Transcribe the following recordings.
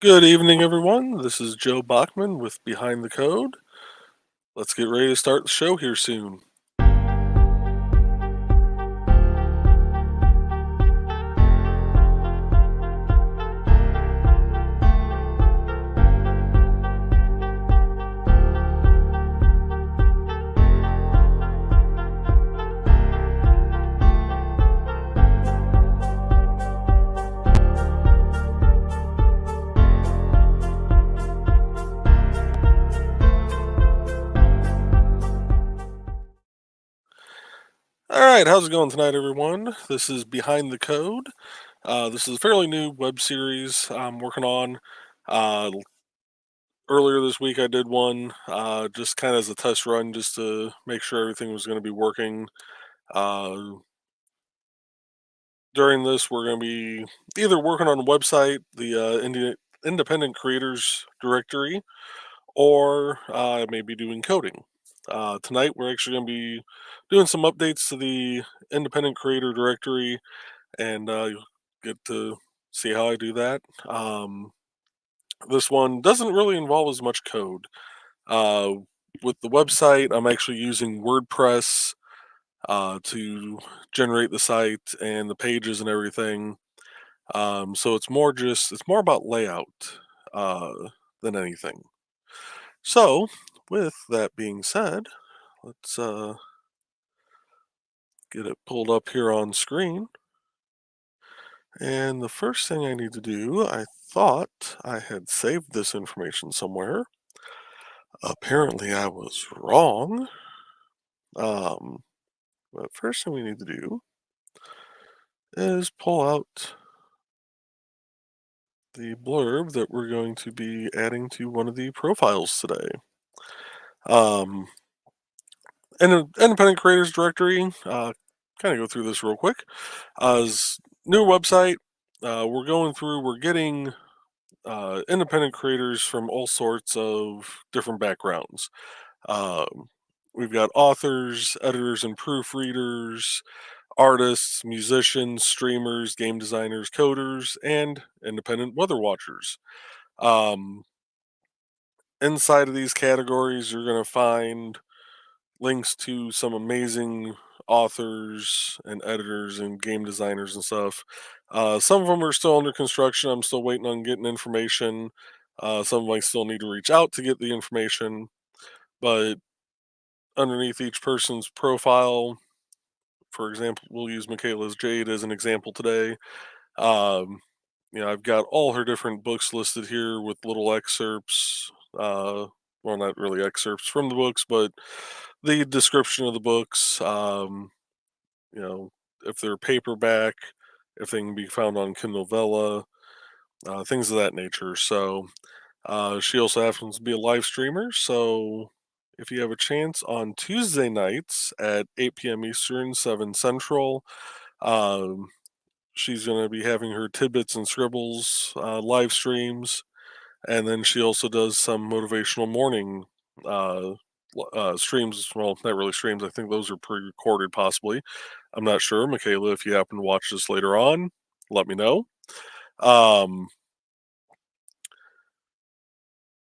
Good evening, everyone. This is Joe Bachman with Behind the Code. Let's get ready to start the show here soon. All right, how's it going tonight, everyone? This is Behind the Code. This is a fairly new web series I'm working on. Earlier this week, I did one just kind of as a test run, just to make sure everything was going to be working. Uh, During this, we're going to be either working on a website, the Independent Creators Directory, or maybe doing coding. Tonight, we're actually going to be doing some updates to the independent creator directory, and you'll get to see how I do that. This one doesn't really involve as much code. Uh, with the website, I'm actually using WordPress to generate the site and the pages and everything. So it's more about layout uh, than anything. So, with that being said, let's get it pulled up here on screen. And the first thing I need to do, I thought I had saved this information somewhere. Apparently, I was wrong. Um, but first thing we need to do is pull out the blurb that we're going to be adding to one of the profiles today. Um, in an independent creators directory, kind of go through this real quick. As new website, we're getting independent creators from all sorts of different backgrounds. Um, we've got authors, editors, and proofreaders, artists, musicians, streamers, game designers, coders, and independent weather watchers. Um, Inside of these categories, you're going to find links to some amazing authors and editors and game designers and stuff. Some of them are still under construction. I'm still waiting on getting information. Some of them I still need to reach out to get the information. But underneath each person's profile, for example, we'll use Michaela's Jade as an example today. Um, I've got all her different books listed here with little excerpts. Well, not really excerpts from the books, but the description of the books. You know, if they're paperback, if they can be found on Kindle Vella, things of that nature. So she also happens to be a live streamer. So if you have a chance on Tuesday nights at 8 p.m. Eastern, 7 Central, um, she's going to be having her Tidbits and Scribbles live streams. And then she also does some motivational morning uh, streams. Well, not really streams. I think those are pre-recorded, possibly. I'm not sure, Michaela. If you happen to watch this later on, let me know. Um,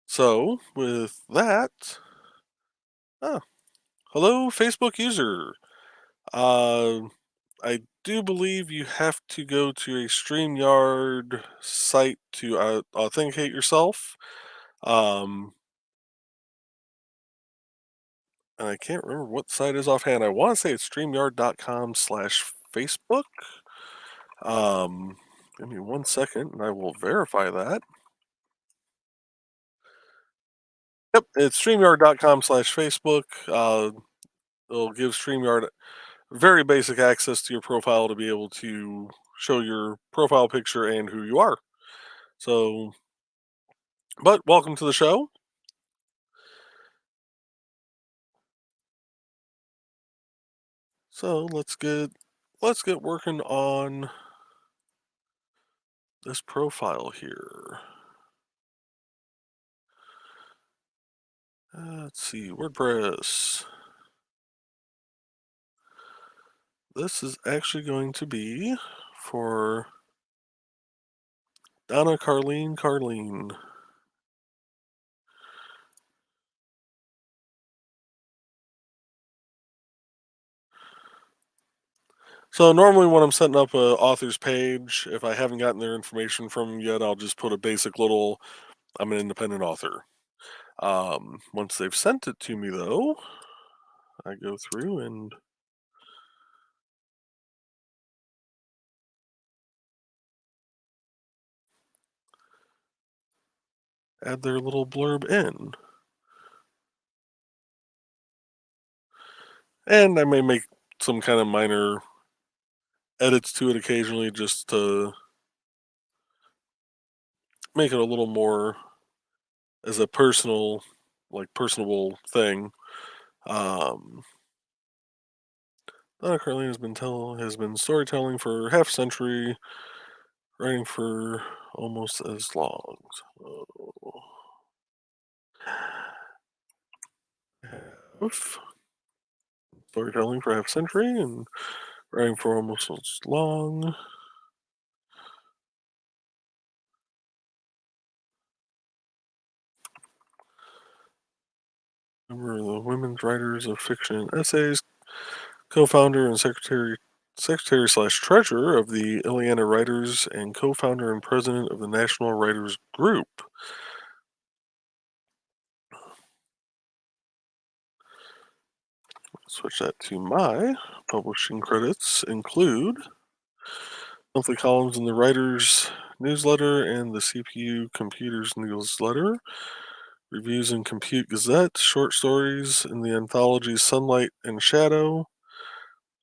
so with that, oh, hello, Facebook user. Uh, I do believe you have to go to a StreamYard site to authenticate yourself. Um, and I can't remember what the site is offhand. I want to say it's streamyard.com/Facebook. Um, Give me 1 second and I will verify that. Yep, it's streamyard.com/Facebook. It'll give StreamYard very basic access to your profile to be able to show your profile picture and who you are. So, but welcome to the show. So let's get working on this profile here. Let's see, WordPress. This is actually going to be for Donna Carlene. So normally when I'm setting up a author's page, if I haven't gotten their information from them yet, I'll just put a basic little "I'm an independent author." Once they've sent it to me, though, I go through and add their little blurb in. And I may make some kind of minor edits to it occasionally just to make it a little more as a personable thing. Um, Donna Carlene has been storytelling for half a century, writing for almost as long. So, half storytelling for half a century and writing for almost as long. Member of the Women's Writers of Fiction and Essays, co-founder and secretary slash treasurer of the Ileana Writers, and co-founder and president of the National Writers Group. Switch that to my publishing credits include monthly columns in the Writers newsletter and the CPU Computers newsletter, reviews in Compute Gazette, short stories in the anthologies Sunlight and Shadow,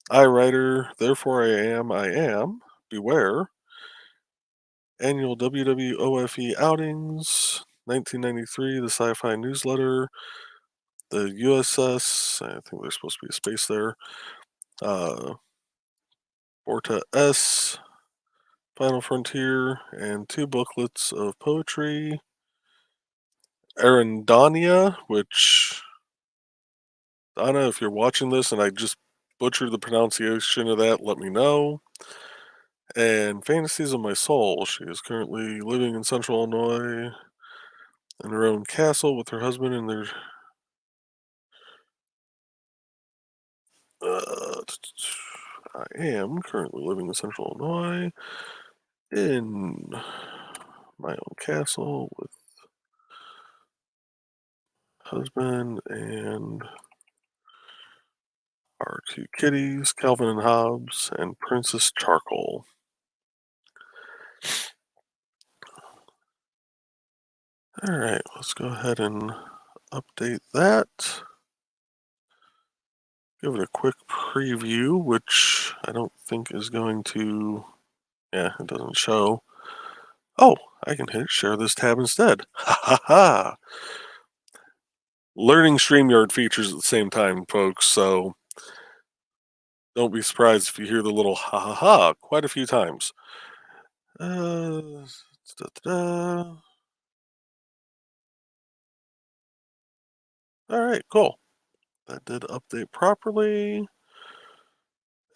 I Writer, Therefore I Am, Beware, annual WWOFE outings, 1993, the Sci-Fi newsletter, the USS, I think there's supposed to be a space there, Borta S, Final Frontier, and 2 booklets of poetry, Arandonia, which, Donna, if you're watching this and I just butchered the pronunciation of that, let me know. And Fantasies of My Soul. She is currently living in Central Illinois in her own castle with her husband and their. I am currently living in Central Illinois in my own castle with husband and our 2 kitties, Calvin and Hobbes, and Princess Charcoal. All right, let's go ahead and update that. Give it a quick preview, which I don't think is going to. Yeah, it doesn't show. Oh, I can hit share this tab instead. Ha ha ha! Learning StreamYard features at the same time, folks, so don't be surprised if you hear the little ha ha ha quite a few times. Da-da-da. All right, cool. That did update properly.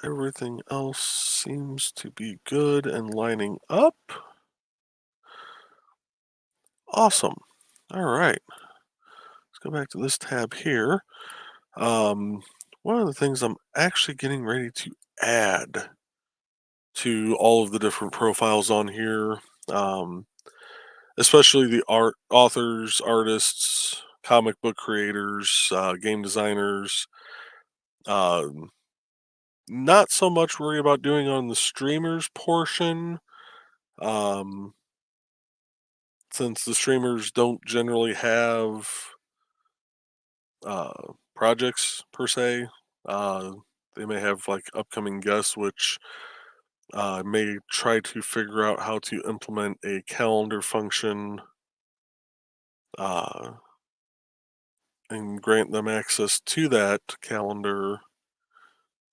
Everything else seems to be good and lining up. Awesome. All right. Let's go back to this tab here. Um, One of the things I'm actually getting ready to add to all of the different profiles on here, um, especially the authors, artists, comic book creators, game designers. Um, Not so much worry about doing on the streamers portion, um, since the streamers don't generally have projects per se. Uh, they may have like upcoming guests, which may try to figure out how to implement a calendar function uh, and grant them access to that calendar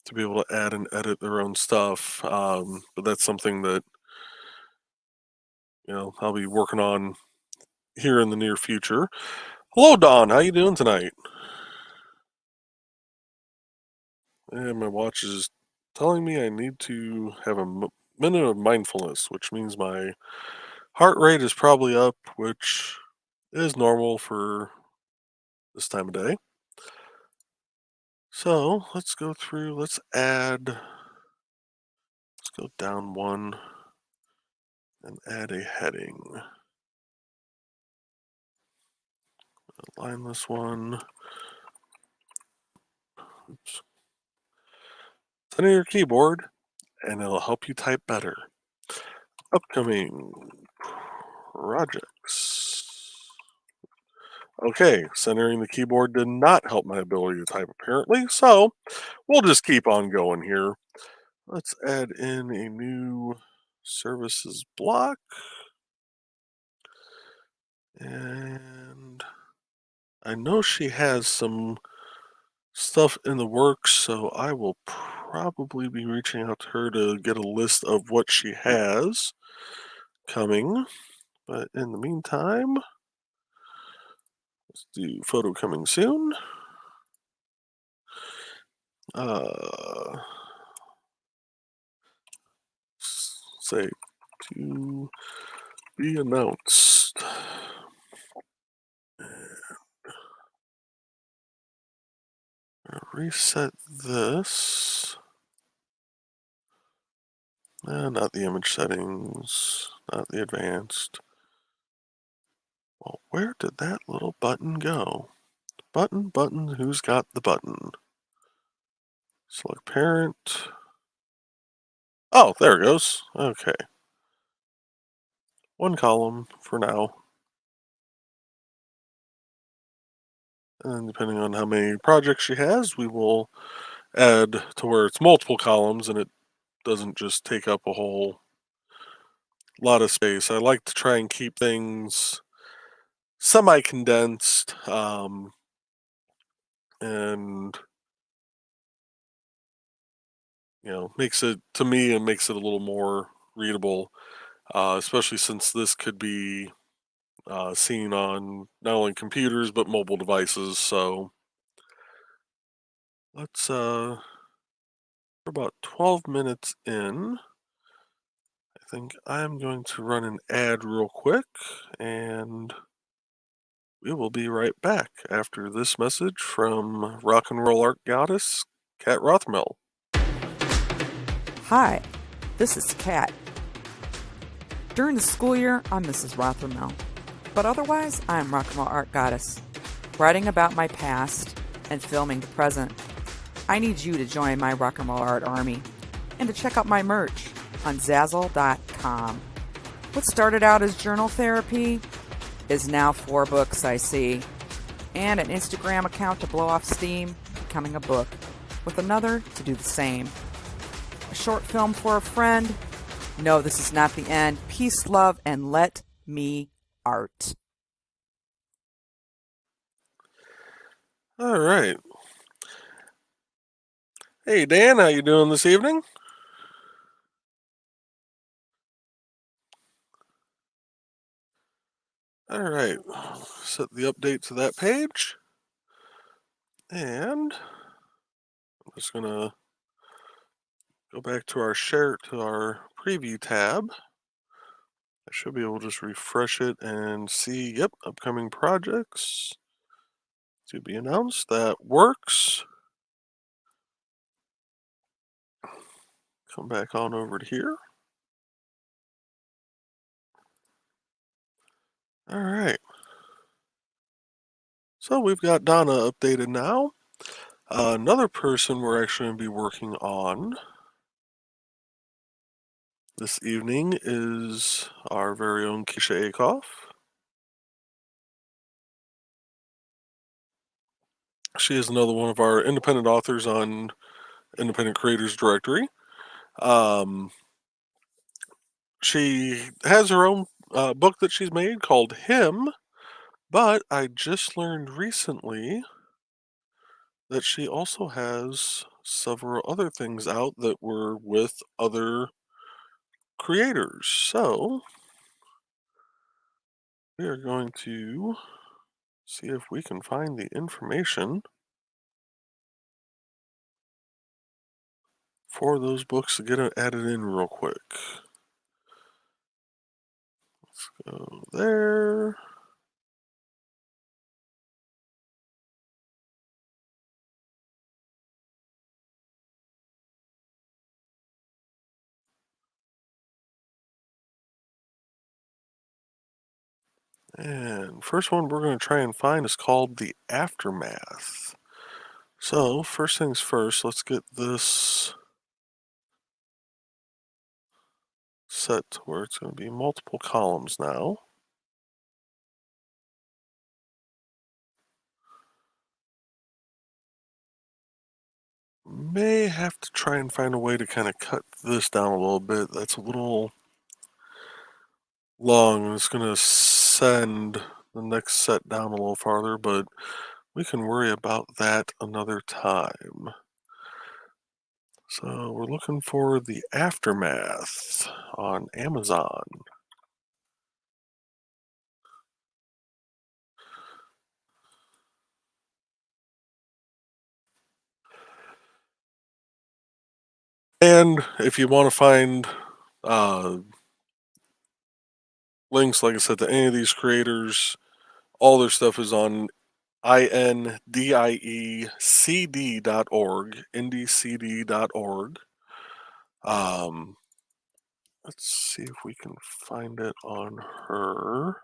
to be able to add and edit their own stuff. But that's something that I'll be working on here in the near future. Hello, Don. How you doing tonight? And my watch is telling me I need to have a minute of mindfulness, which means my Heart rate is probably up, which is normal for this time of day. So let's go through, let's go down one and add a heading. Align this one. Oops. Center your keyboard and it'll help you type better. Upcoming projects. Okay, centering the keyboard did not help my ability to type apparently, so we'll just keep on going here. Let's add in a new services block. And I know she has some stuff in the works, so I will probably be reaching out to her to get a list of what she has coming. But in the meantime, let's do photo coming soon. Say to be announced. Reset this. Not the image settings, not the advanced. Well, where did that little button go? Button, who's got the button? Select parent. Oh, there it goes. Okay. One column for now. And depending on how many projects she has, we will add to where it's multiple columns and it doesn't just take up a whole lot of space. I like to try and keep things semi-condensed, and makes it, to me, it makes it a little more readable, especially since this could be seen on not only computers but mobile devices. So let's we're about 12 minutes in. I think I'm going to run an ad real quick, and we will be right back after this message from rock and roll art goddess Kat Rothmel. Hi, this is Kat. During the school year, I'm Mrs. Rothermel, but otherwise, I'm Rock and Roll Art Goddess, writing about my past and filming the present. I need you to join my Rock and Roll Art army and to check out my merch on Zazzle.com. What started out as journal therapy is now 4 books, I see, and an Instagram account to blow off steam, becoming a book, with another to do the same. A short film for a friend. No, this is not the end. Peace, love, and let me art. All right. Hey Dan, how you doing this evening? All right. Set the update to that page. And I'm just gonna go back to our preview tab. I should be able to just refresh it and see, yep, upcoming projects to be announced. That works. Come back on over to here. All right. So we've got Donna updated now. Another person we're actually going to be working on this evening is our very own Keisha Akoff. She is another one of our independent authors on Independent Creators Directory. She has her own book that she's made called Him, but I just learned recently that she also has several other things out that were with other creators. So we are going to see if we can find the information for those books to get it added in real quick. Let's Go there. And first one we're going to try and find is called the Aftermath. So first things first, let's get this set to where it's going to be multiple columns now. May have to try and find a way to kind of cut this down a little bit. That's a little long, and it's going to send the next set down a little farther, but we can worry about that another time. So we're looking for the Aftermath on Amazon. And if you want to find links, like I said, to any of these creators, all their stuff is on indiecd.org, indiecd.org. Let's see if we can find it on her.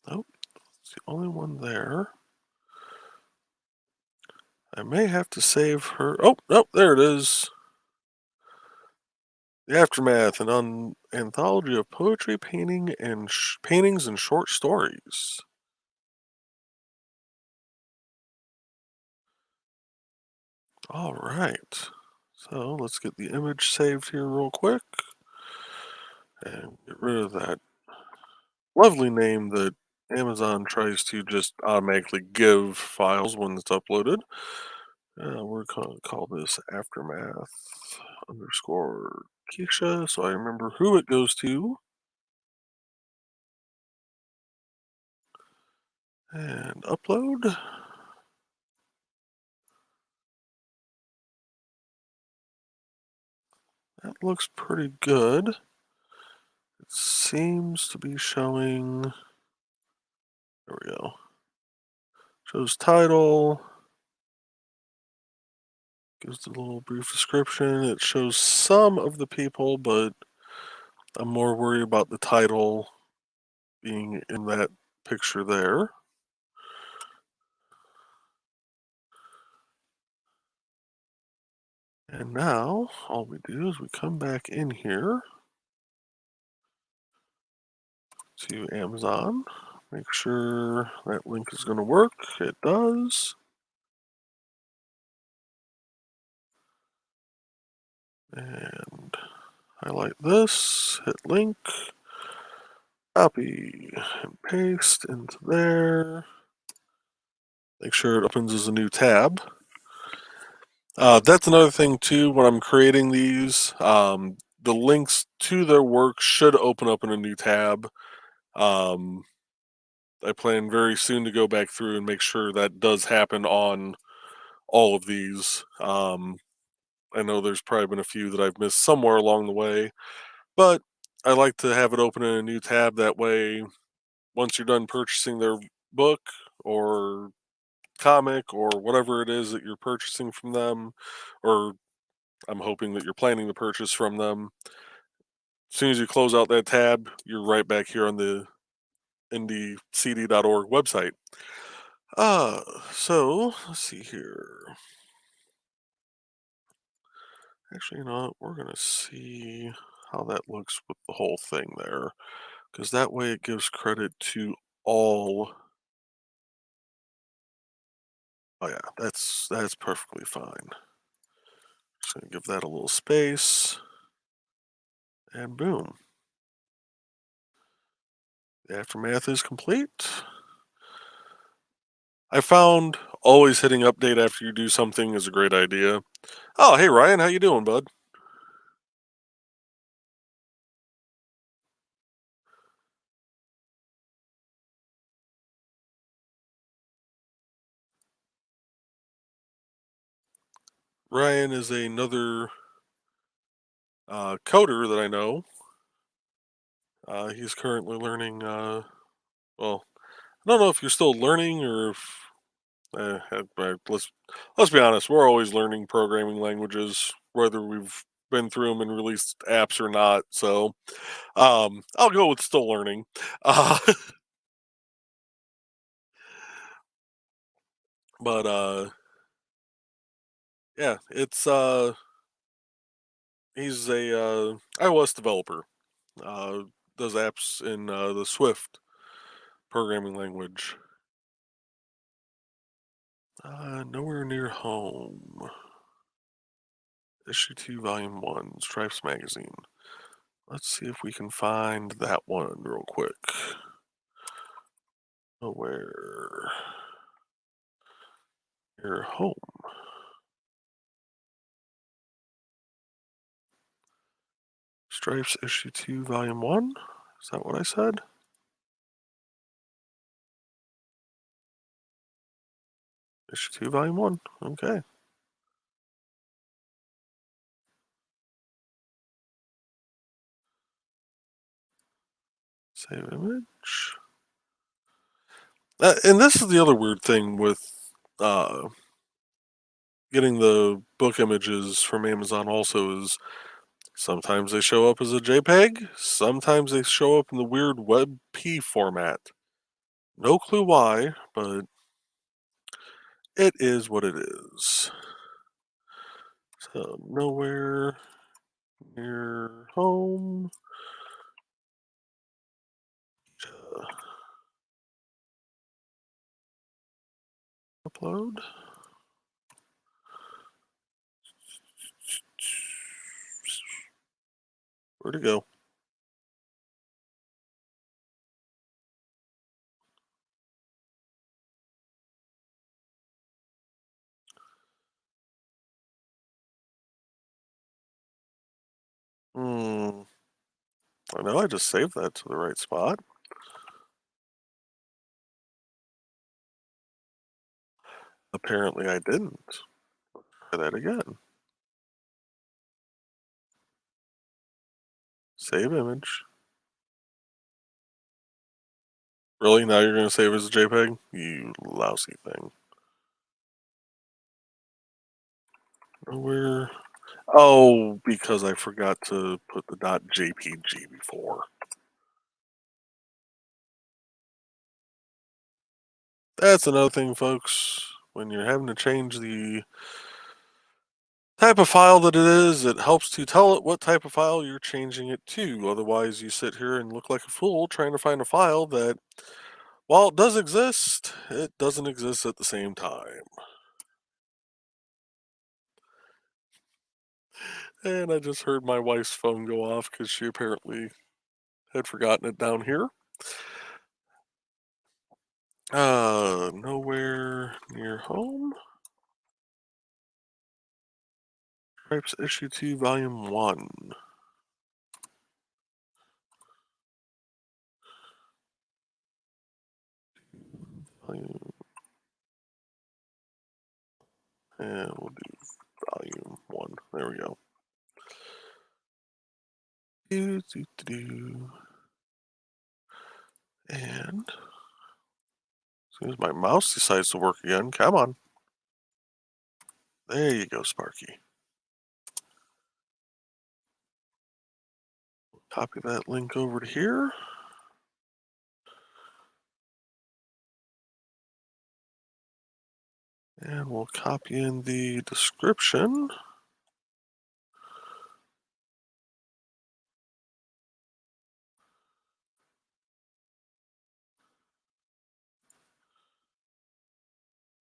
Nope, it's the only one there. I may have to save her. Oh, nope, there it is. The Aftermath, an anthology of poetry, paintings, and short stories. All right. So let's get the image saved here real quick and get rid of that lovely name that Amazon tries to just automatically give files when it's uploaded. We're going to call this Aftermath underscore Keisha so I remember who it goes to. And upload. That looks pretty good. It seems to be showing. There we go. Shows title. Gives a little brief description. It shows some of the people, but I'm more worried about the title being in that picture there. And now all we do is we come back in here to Amazon, make sure that link is going to work. It does. And highlight this, hit link, copy and paste into there. Make sure it opens as a new tab. That's another thing too, when I'm creating these, the links to their work should open up in a new tab. I plan very soon to go back through and make sure that does happen on all of these. I know there's probably been a few that I've missed somewhere along the way, but I like to have it open in a new tab. That way, once you're done purchasing their book or comic or whatever it is that you're purchasing from them, or I'm hoping that you're planning to purchase from them, as soon as you close out that tab, you're right back here on the indiecd.org website. So let's see here. Actually, you know what? We're going to see how that looks with the whole thing there, because that way it gives credit to all. Oh yeah, that's perfectly fine. Just gonna give that a little space, and boom. The Aftermath is complete. I found always hitting update after you do something is a great idea. Oh, hey Ryan, how you doing, bud? Ryan is another coder that I know. He's currently learning. Well, I don't know if you're still learning or if. Let's be honest. We're always learning programming languages, whether we've been through them and released apps or not. So, I'll go with still learning. Uh, but yeah, it's he's a iOS developer. Uh, does apps in the Swift programming language. Nowhere near home. Issue 2, Volume 1, Stripes Magazine. Let's see if we can find that one real quick. Nowhere near home. Stripes Issue 2, Volume 1? Is that what I said? Issue 2, Volume 1. Okay. Save image. And this is the other weird thing with getting the book images from Amazon also is sometimes they show up as a JPEG, sometimes they show up in the weird WebP format. No clue why, but it is what it is. So, nowhere near home. Upload. Where'd it go? Hmm. I know I just saved that to the right spot. Apparently I didn't. Try that again. Save image. Really? Now you're going to save as a JPEG? You lousy thing. Where? Oh, because I forgot to put the .jpg before. That's another thing, folks. When you're having to change the type of file that it is, it helps to tell it what type of file you're changing it to. Otherwise, you sit here and look like a fool trying to find a file that, while it does exist, it doesn't exist at the same time. And I just heard my wife's phone go off because she apparently had forgotten it down here. Nowhere near home. Stripes Issue 2, Volume 1. Volume, and we'll do Volume 1. There we go. Do, do, do, do. And as soon as my mouse decides to work again, come on. There you go, Sparky. Copy that link over to here. And we'll copy in the description.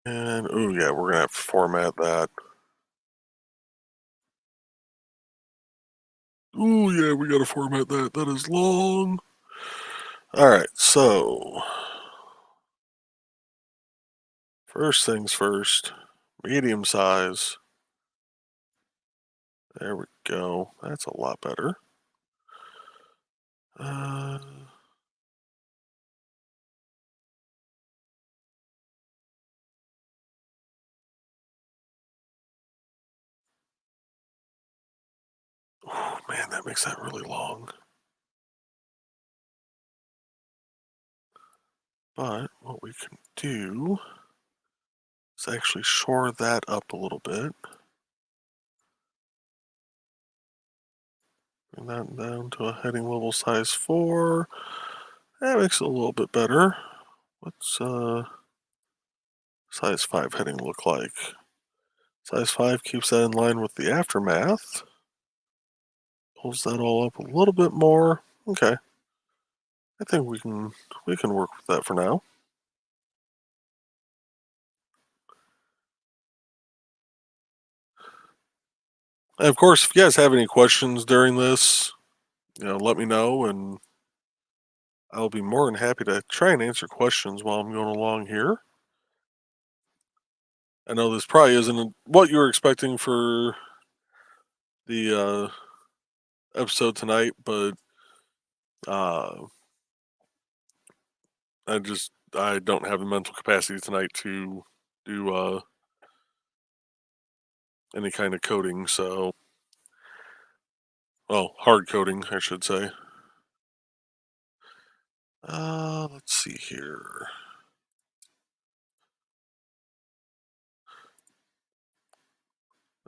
And, oh yeah, we're gonna have to format that. Oh yeah, we gotta format that. That is long. All right, so first things first, medium size. There we go. That's a lot better. Uh, that makes that really long. But what we can do is actually shore that up a little bit. Bring that down to a heading level size 4. That makes it a little bit better. What's size 5 heading look like? Size 5 keeps that in line with the aftermath. Pulls that all up a little bit more. Okay. I think we can work with that for now. And of course, if you guys have any questions during this, let me know, and I'll be more than happy to try and answer questions while I'm going along here. I know this probably isn't what you were expecting for the episode tonight, but I don't have the mental capacity tonight to do any kind of coding, so hard coding, I should say. Let's see here.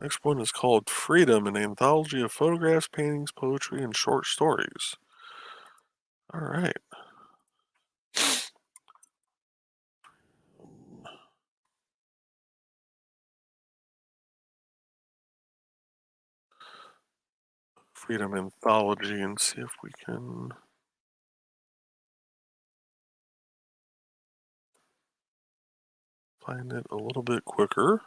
Next one is called Freedom, an anthology of photographs, paintings, poetry, and short stories. All right. Freedom Anthology and see if we can find it a little bit quicker.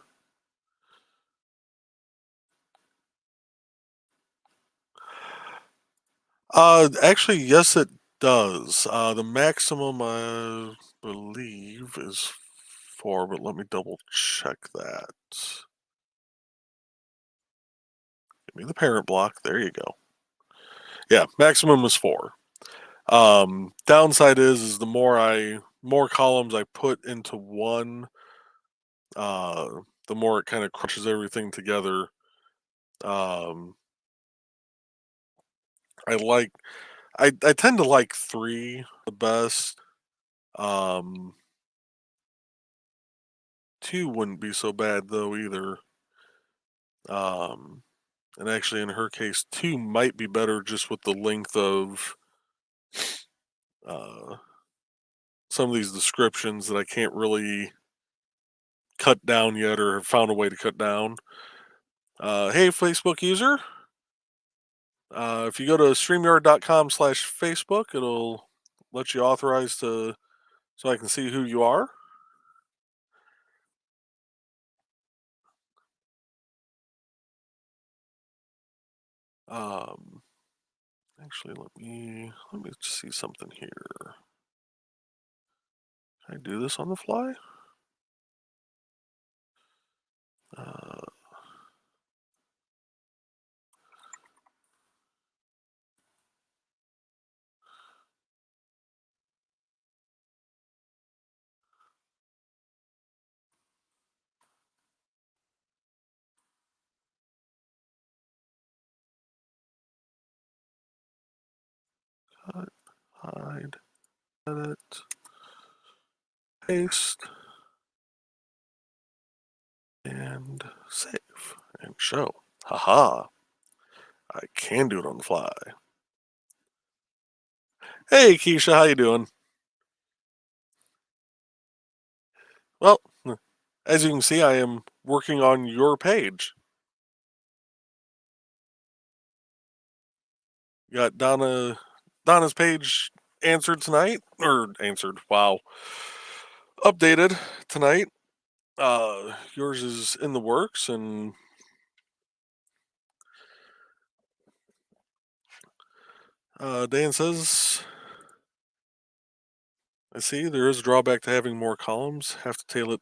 Actually, yes, it does. The maximum, I believe, is 4, but let me double check that. Give me the parent block. There you go. Yeah, maximum is 4. Downside is the more columns I put into one, the more it kind of crunches everything together. I tend to like 3 the best. 2 wouldn't be so bad though either. And actually in her case 2 might be better just with the length of some of these descriptions that I can't really cut down yet or have found a way to cut down. Hey Facebook user, if you go to streamyard.com/Facebook, it'll let you authorize so I can see who you are. Actually, let me see something here. Can I do this on the fly? Cut, hide, edit, paste, and save, and show. Haha! I can do it on the fly. Hey Keisha, how you doing? Well, as you can see, I am working on your page. You got Donna's page answered tonight, or answered, wow. Updated tonight. Yours is in the works, and Dan says, I see there is a drawback to having more columns. Have to tailor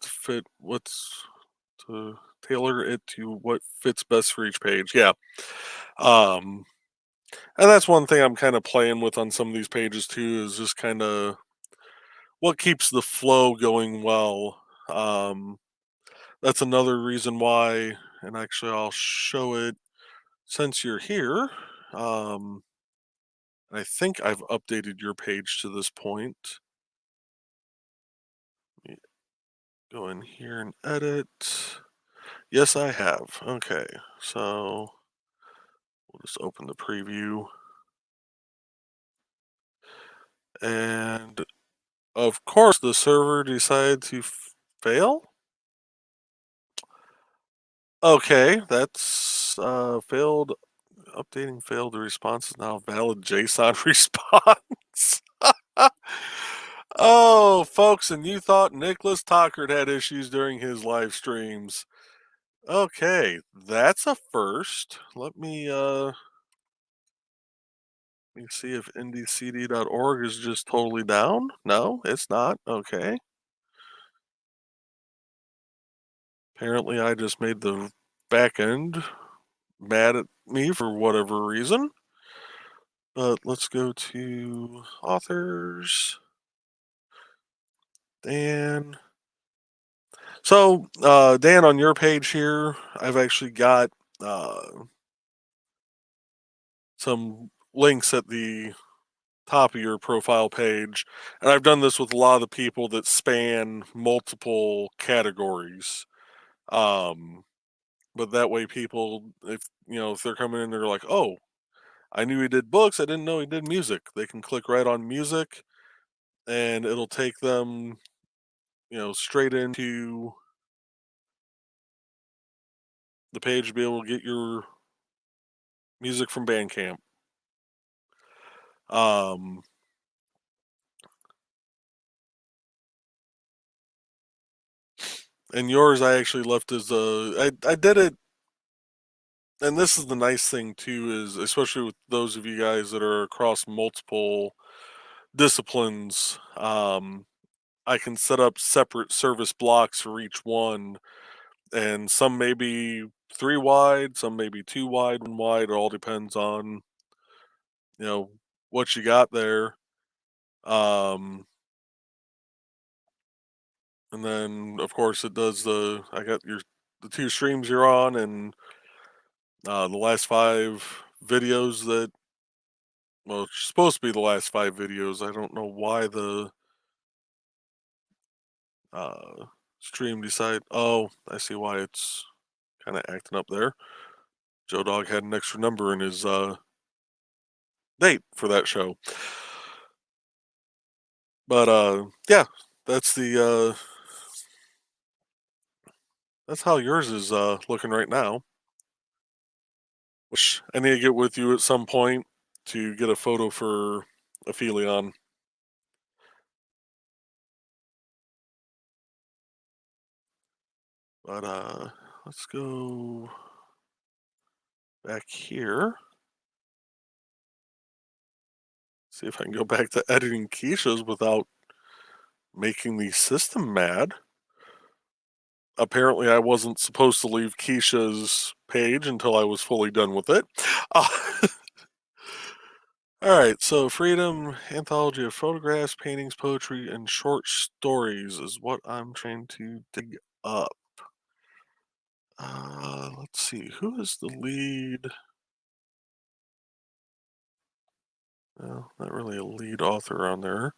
it to what fits best for each page. Yeah. And that's one thing I'm kind of playing with on some of these pages too, is just kind of what keeps the flow going well. That's another reason why, and actually I'll show it since you're here. I think I've updated your page to this point. Let me go in here and edit. Yes, I have. Okay, so we'll just open the preview. And of course, the server decided to fail. Okay, that's failed. Updating failed. The response is now valid JSON response. Oh, folks, and you thought Nicholas Tockard had issues during his live streams. Okay, that's a first. Let me see if indiecd.org is just totally down. No, it's not. Okay. Apparently I just made the back end mad at me for whatever reason. But let's go to authors. Dan. So, Dan, on your page here, I've actually got some links at the top of your profile page. And I've done this with a lot of the people that span multiple categories. But that way people, if they're coming in, they're like, oh, I knew he did books. I didn't know he did music. They can click right on music and it'll take them, straight into the page to be able to get your music from Bandcamp. And yours, I actually left as I did it, and this is the nice thing too, is especially with those of you guys that are across multiple disciplines, I can set up separate service blocks for each one, and some may be 3 wide, some may be 2 wide, 1 wide. It all depends on what you got there. And then of course it does I got the 2 streams you're on, and the last 5 videos well, it's supposed to be the last 5 videos. I don't know why the stream decided. Oh, I see why it's kind of acting up there. Joe Dog had an extra number in his date for that show. But yeah, that's that's how yours is looking right now. Which I need to get with you at some point to get a photo for Aphelion. But let's go back here. See if I can go back to editing Keisha's without making the system mad. Apparently, I wasn't supposed to leave Keisha's page until I was fully done with it. All right, so Freedom, anthology of photographs, paintings, poetry, and short stories is what I'm trying to dig up. Let's see, who is the lead? Well, not really a lead author on there.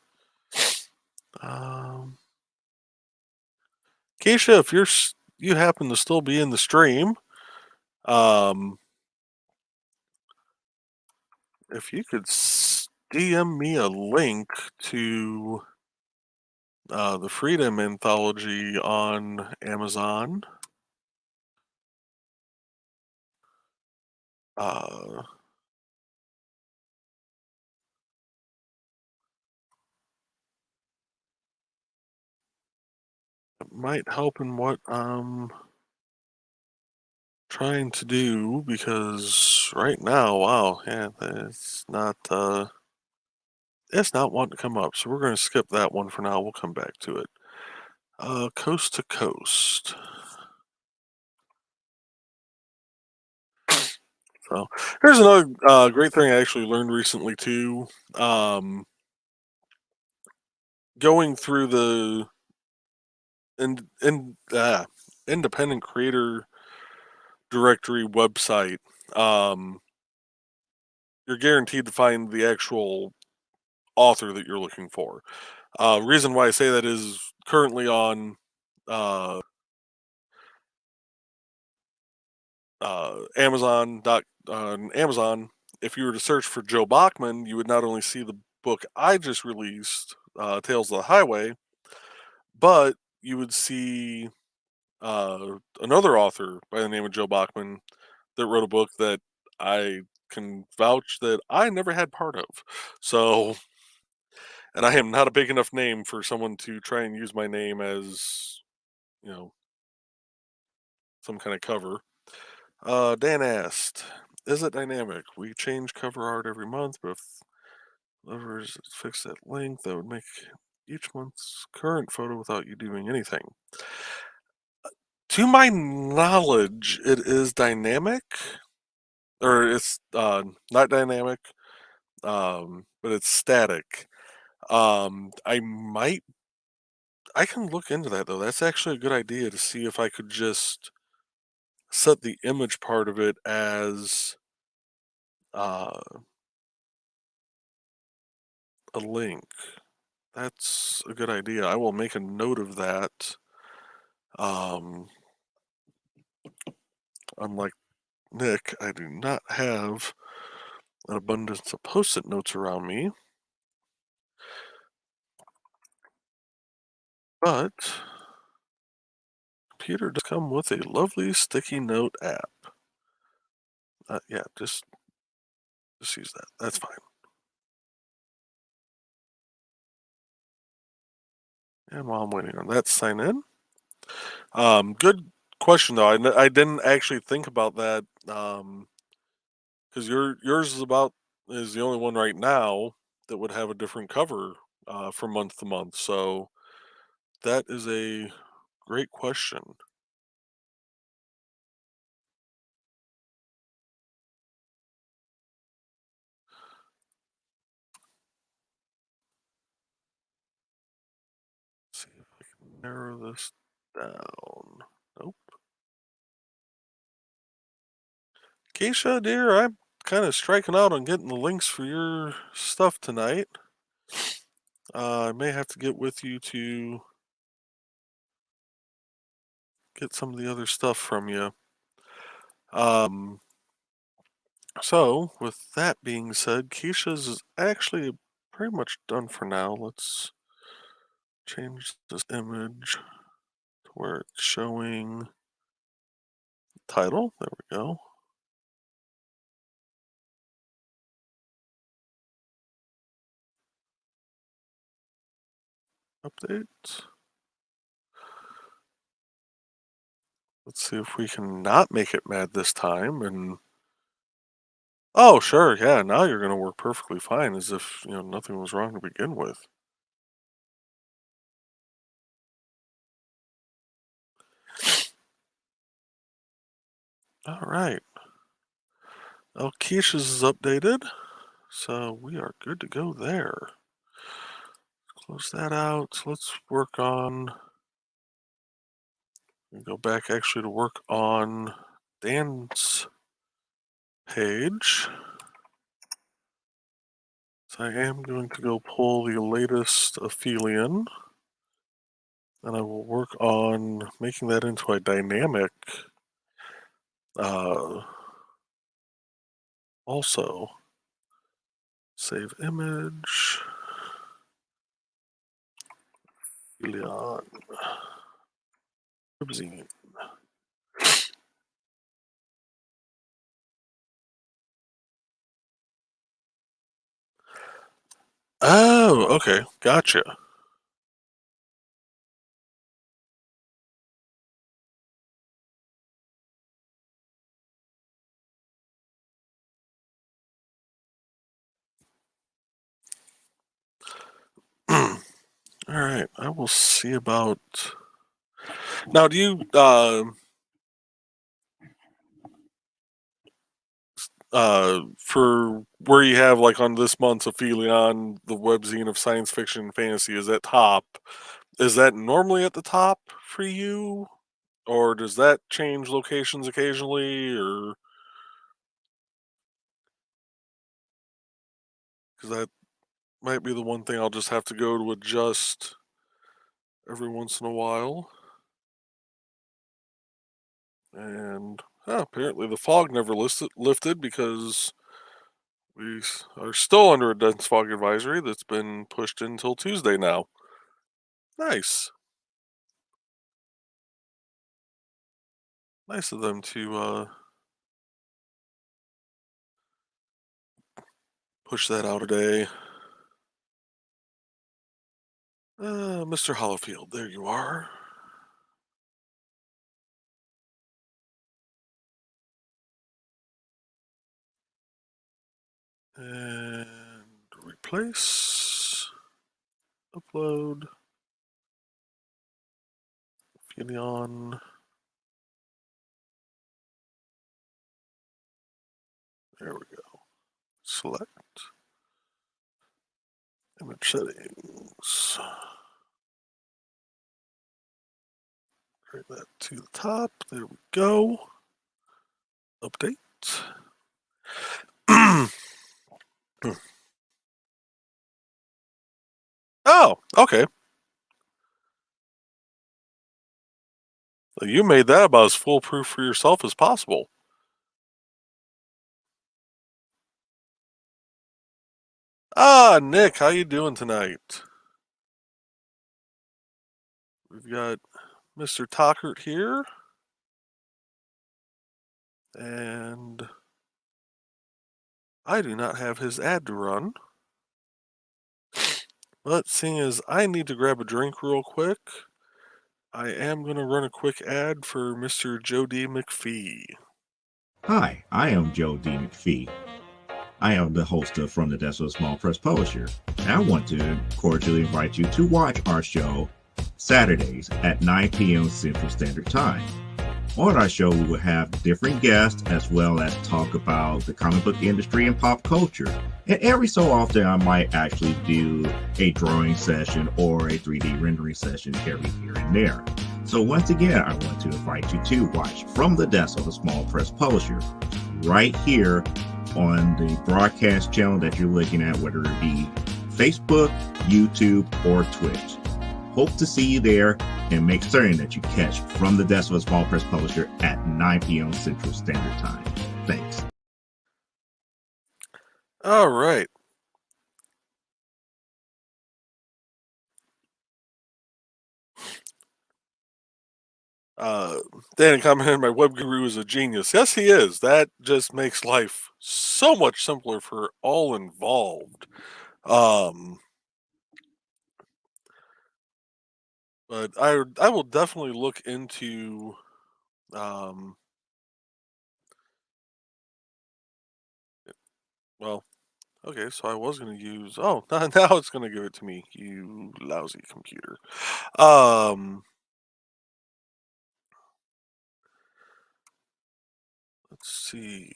Keisha, if you happen to still be in the stream, if you could DM me a link to the Freedom Anthology on Amazon. It might help in what I'm trying to do, because right now, wow, yeah, it's not wanting to come up. So we're going to skip that one for now. We'll come back to it. Coast to Coast. So here's another great thing I actually learned recently too. Going through the independent creator directory website. you're guaranteed to find the actual author that you're looking for. Reason why I say that is currently on uh, Amazon. If you were to search for Joe Bachman, you would not only see the book I just released, Tales of the Highway, but you would see another author by the name of Joe Bachman that wrote a book that I can vouch that I never had part of. So, and I am not a big enough name for someone to try and use my name as, you know, some kind of cover. Dan asked, "Is it dynamic? We change cover art every month, but if lovers fix that link, that would make each month's current photo without you doing anything." To my knowledge, it is dynamic, or it's not dynamic, but it's static. I can look into that though. That's actually a good idea to see if I could just set the image part of it as uh, a link. That's a good idea. I will make a note of that. Um, Unlike Nick, I do not have an abundance of post-it notes around me, but computer does come with a lovely sticky note app. Yeah, just use that. That's fine. And while I'm waiting on that to sign in, good question though. I didn't actually think about that because yours is the only one right now that would have a different cover from month to month. So that is a great question. See if I can narrow this down. Nope. Keisha, dear, I'm kind of striking out on getting the links for your stuff tonight. I may have to get with you to get some of the other stuff from you. Um, so, with that being said, Keisha's is actually pretty much done for now. Let's change this image to where it's showing title. There we go. Update. Let's see if we can not make it mad this time. And oh, sure, yeah. Now you're going to work perfectly fine, as if nothing was wrong to begin with. All right. Well, Keisha's is updated, so we are good to go there. Close that out. So let's work on. Go back actually to work on Dan's page. So I am going to go pull the latest Aphelion, and I will work on making that into a dynamic also. Save image. Aphelion. Webzine. Oh, okay. Gotcha. All right. I will see about. Now, do you for where you have like on this month's Aphelion, the webzine of science fiction and fantasy is at top. Is that normally at the top for you? Or does that change locations occasionally or because that might be the one thing I'll just have to go to adjust every once in a while. And apparently the fog never lifted because we are still under a dense fog advisory that's been pushed until Tuesday now. Nice. Nice of them to push that out a day. Mr. Hollowfield, there you are. And replace, upload, Felion. There we go. Select image settings. Bring that to the top. There we go. Update. Oh, okay. Well, you made that about as foolproof for yourself as possible. Ah, Nick, how you doing tonight? We've got Mr. Tockert here. And I do not have his ad to run. But seeing as I need to grab a drink real quick, I am going to run a quick ad for Mr. Joe D. McPhee. Hi, I am Joe D. McPhee. I am the host of From the Desk of a Small Press Publisher, and I want to cordially invite you to watch our show Saturdays at 9 p.m. Central Standard Time. On our show, we will have different guests as well as talk about the comic book industry and pop culture. And every so often, I might actually do a drawing session or a 3D rendering session every here and there. So once again, I want to invite you to watch From the Desk of a Small Press Publisher right here on the broadcast channel that you're looking at, whether it be Facebook, YouTube, or Twitch. Hope to see you there, and make certain that you catch From the Desk of a Small Press Publisher at 9 p.m. Central Standard Time. Thanks. All right. Dan commented, my web guru is a genius. Yes, he is. That just makes life so much simpler for all involved. But I will definitely look into well, okay, so I was going to use, oh, now it's going to give it to me, you lousy computer. Let's see.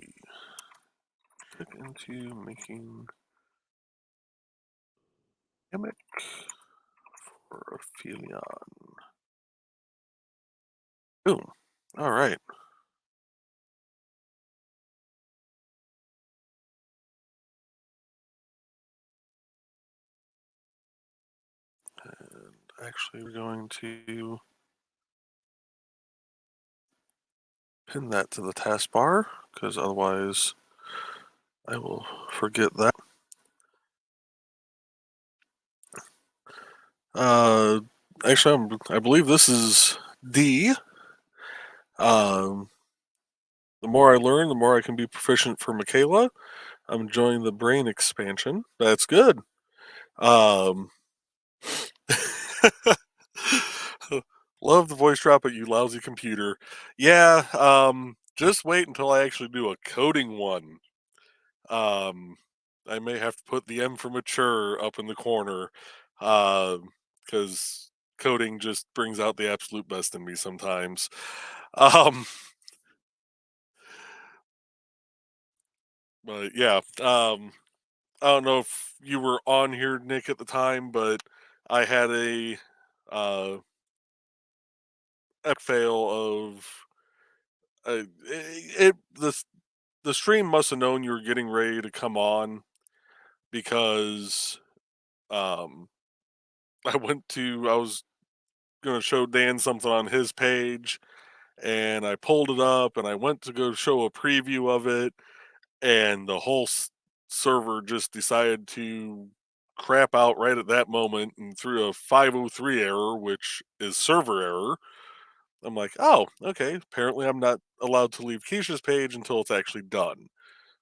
Click into making gimmick for Aphelion. Boom. All right. And actually, we're going to pin that to the taskbar, because otherwise I will forget that. Actually, I believe this is D. The more I learn, the more I can be proficient for Michaela. I'm enjoying the brain expansion. That's good. Love the voice drop at you lousy computer. Yeah, just wait until I actually do a coding one. I may have to put the M for mature up in the corner, because coding just brings out the absolute best in me sometimes. But yeah, I don't know if you were on here, Nick, at the time, but I had a epic fail of the stream must have known you were getting ready to come on, because I was going to show Dan something on his page, and I pulled it up and I went to go show a preview of it, and the whole server just decided to crap out right at that moment and threw a 503 error, which is server error. I'm like, oh, okay. Apparently, I'm not allowed to leave Keisha's page until it's actually done.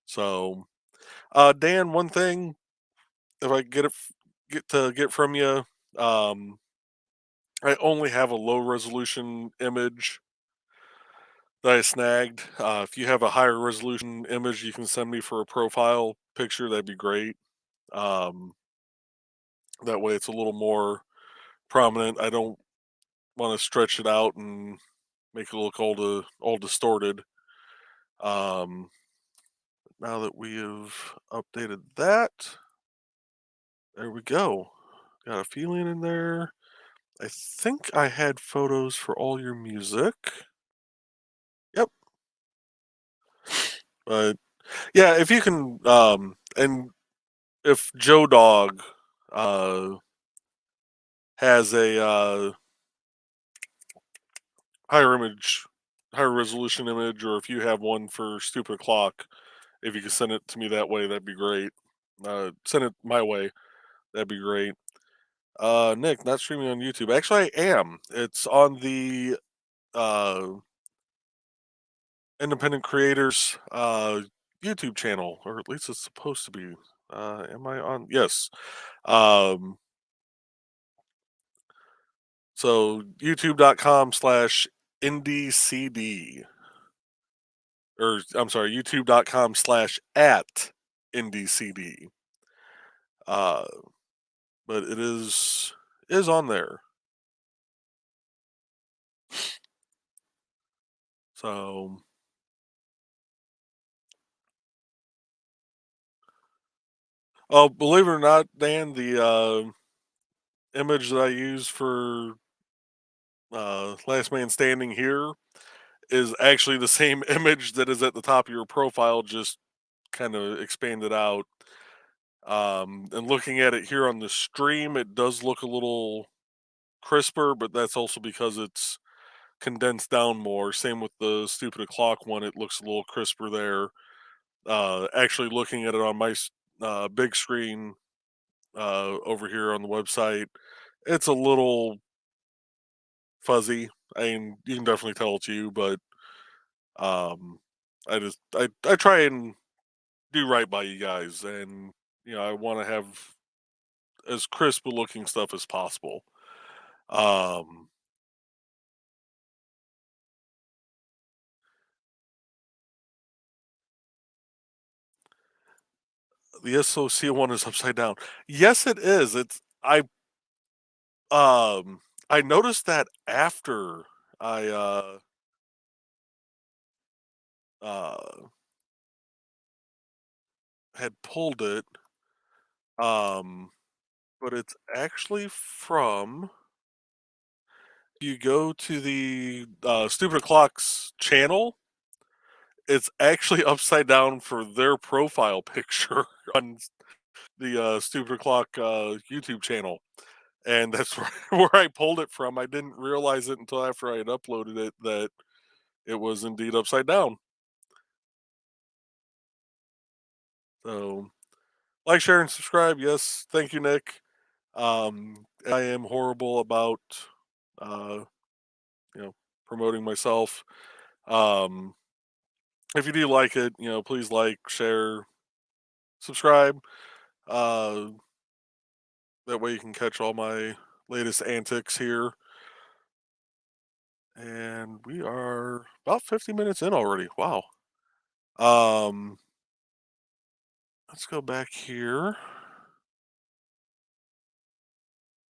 So, Dan, one thing, if I get from you, um, I only have a low resolution image that I snagged. If you have a higher resolution image you can send me for a profile picture, that'd be great. Um, that way it's a little more prominent. I don't want to stretch it out and make it look all distorted. Um, now that we have updated that, there we go. Got a feeling in there. I think I had photos for all your music. Yep. But yeah, if you can, and if Joe Dog has a higher image, higher resolution image, or if you have one for Stupid Clock, if you could send it to me that way, that'd be great. Send it my way, that'd be great. Nick, not streaming on YouTube. Actually, I am. It's on the uh, Independent Creators YouTube channel, or at least it's supposed to be. Am I on? Yes. Um, so youtube.com/IndieCD. Or I'm sorry, youtube.com/at IndieCD. Uh, but it is on there. So, oh, believe it or not, Dan, the image that I use for Last Man Standing here is actually the same image that is at the top of your profile, just kind of expanded out. And looking at it here on the stream, it does look a little crisper, but that's also because it's condensed down more. Same with the Stupid O'Clock one, it looks a little crisper there. Actually, looking at it on my big screen over here on the website, it's a little fuzzy. I mean, you can definitely tell it's you, but um, I try and do right by you guys, and I want to have as crisp looking stuff as possible. Um, the SOC one is upside down. Yes, it is. Um I noticed that after I uh had pulled it. Um but it's actually from you go to the Stupid Clocks channel, it's actually upside down for their profile picture on the Stupid Clock YouTube channel. And that's where I pulled it from. I didn't realize it until after I had uploaded it that it was indeed upside down. So, like, share, and subscribe. Yes, thank you, Nick. I am horrible about, uh, promoting myself. Um, if you do like it, please like, share, subscribe. Uh, that way you can catch all my latest antics here. And we are about 50 minutes in already. Wow. Um, let's go back here.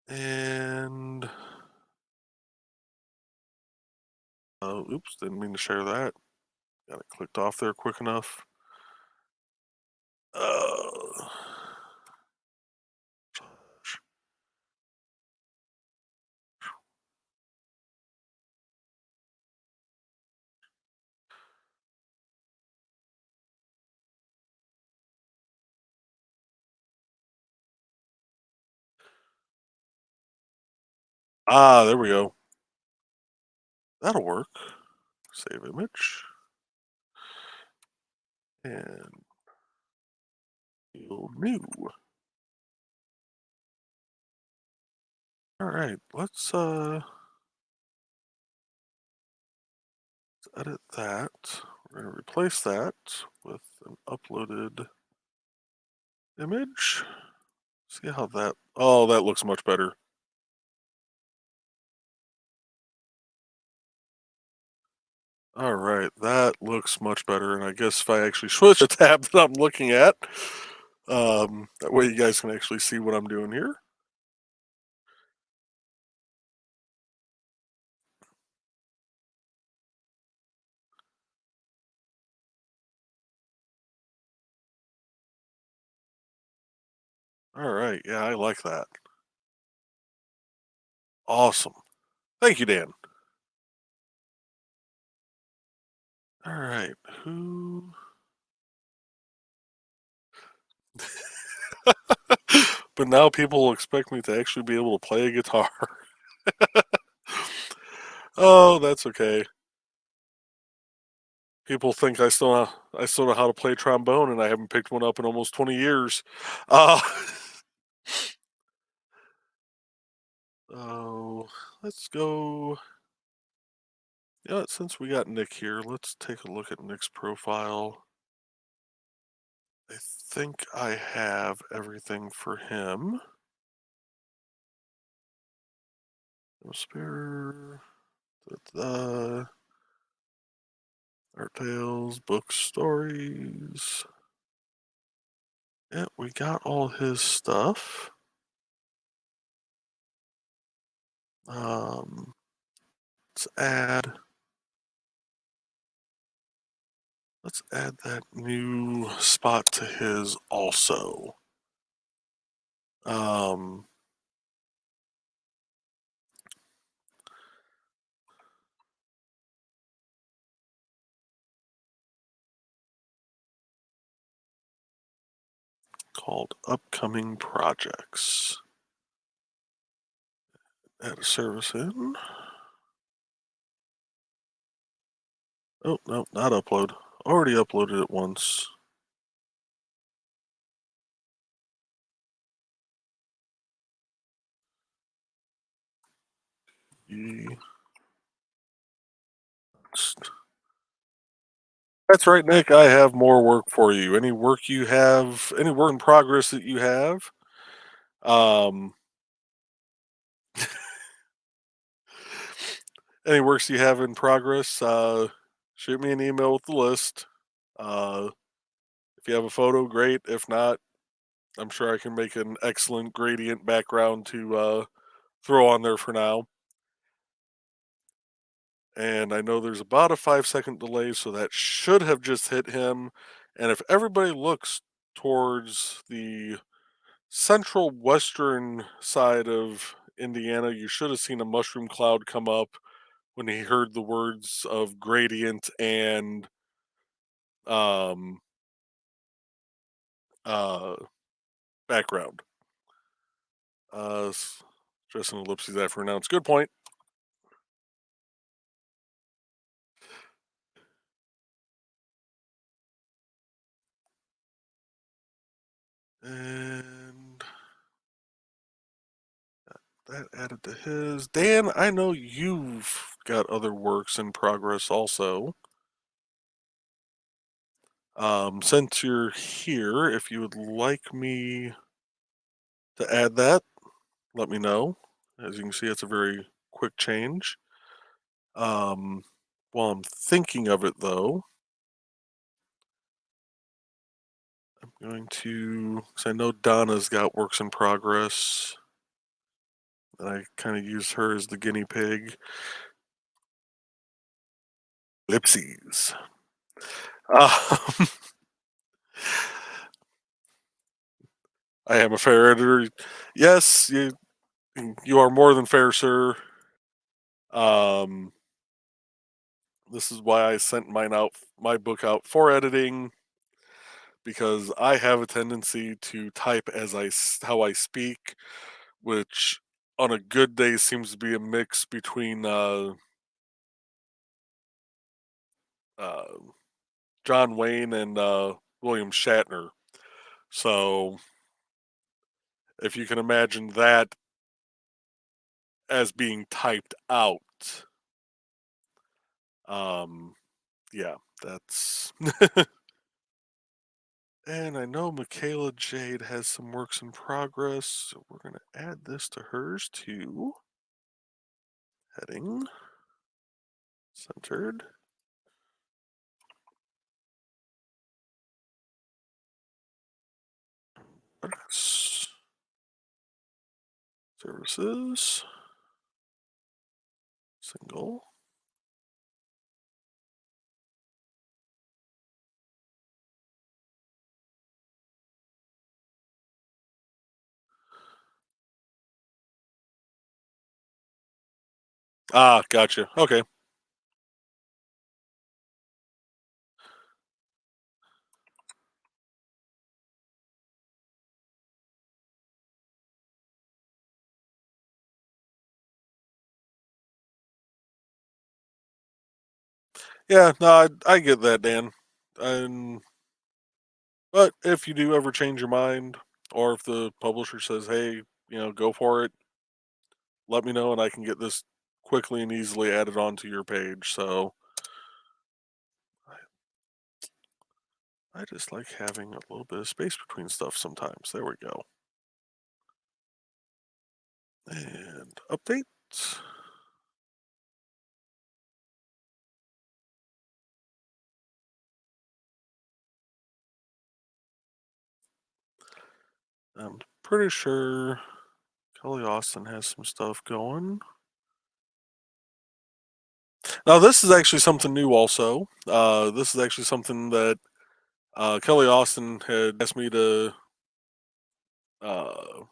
And oops, didn't mean to share that. Got it clicked off there quick enough. Uh, Ah, there we go. That'll work. Save image. And new. All right, let's edit that. We're going to replace that with an uploaded image. See how that, oh, that looks much better. All right, that looks much better. And I guess if I actually switch the tab that I'm looking at, that way you guys can actually see what I'm doing here. All right, yeah, I like that. Awesome. Thank you, Dan. All right, who? But now people will expect me to actually be able to play a guitar. Oh, that's okay. People think I still know how to play trombone, and I haven't picked one up in almost 20 years. Uh, oh, let's go. Yeah, since we got Nick here, let's take a look at Nick's profile. I think I have everything for him. No spare. Art tales, book stories. Yeah, we got all his stuff. Let's add that new spot to his also. Um, called upcoming projects. Add a service in. Oh, no, not upload. Already uploaded it once. That's right, Nick. I have more work for you. Any work you have, any work in progress that you have, um, any works you have in progress, shoot me an email with the list. Uh, if you have a photo, great. If not, I'm sure I can make an excellent gradient background to throw on there for now. And I know there's about a 5-second delay, so that should have just hit him. And if everybody looks towards the central western side of Indiana, you should have seen a mushroom cloud come up when he heard the words of gradient and um, uh, background. Stressing ellipses after announce. Good point. And that added to his. Dan, I know you've got other works in progress also. Since you're here, if you would like me to add that, let me know. As you can see, it's a very quick change. While I'm thinking of it, though, I'm going to, because I know Donna's got works in progress, and I kind of use her as the guinea pig. Ellipses. Um, I am a fair editor. Yes, you are more than fair, sir. Um, this is why I sent my book out for editing, because I have a tendency to type how I speak, which on a good day seems to be a mix between uh, John Wayne and William Shatner. So if you can imagine that as being typed out, yeah, that's. And I know Michaela Jade has some works in progress, so we're going to add this to hers too. Heading. Centered. Services. Single. Ah, gotcha. Okay. Yeah, no, I get that, Dan. And but if you do ever change your mind, or if the publisher says, "Hey, go for it," let me know, and I can get this quickly and easily added onto your page. So I just like having a little bit of space between stuff sometimes. There we go. And update. I'm pretty sure Kelly Austin has some stuff going. Now, this is actually something new also. This is actually something that Kelly Austin had asked me to uh,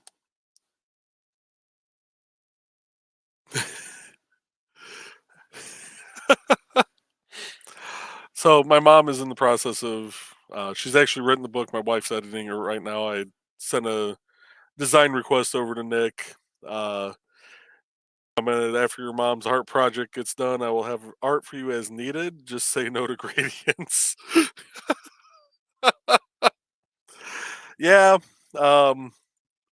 so my mom is in the process of she's actually written the book. My wife's editing it right now. I sent a design request over to Nick. After your mom's art project gets done, I will have art for you as needed. Just say no to gradients. Yeah, um,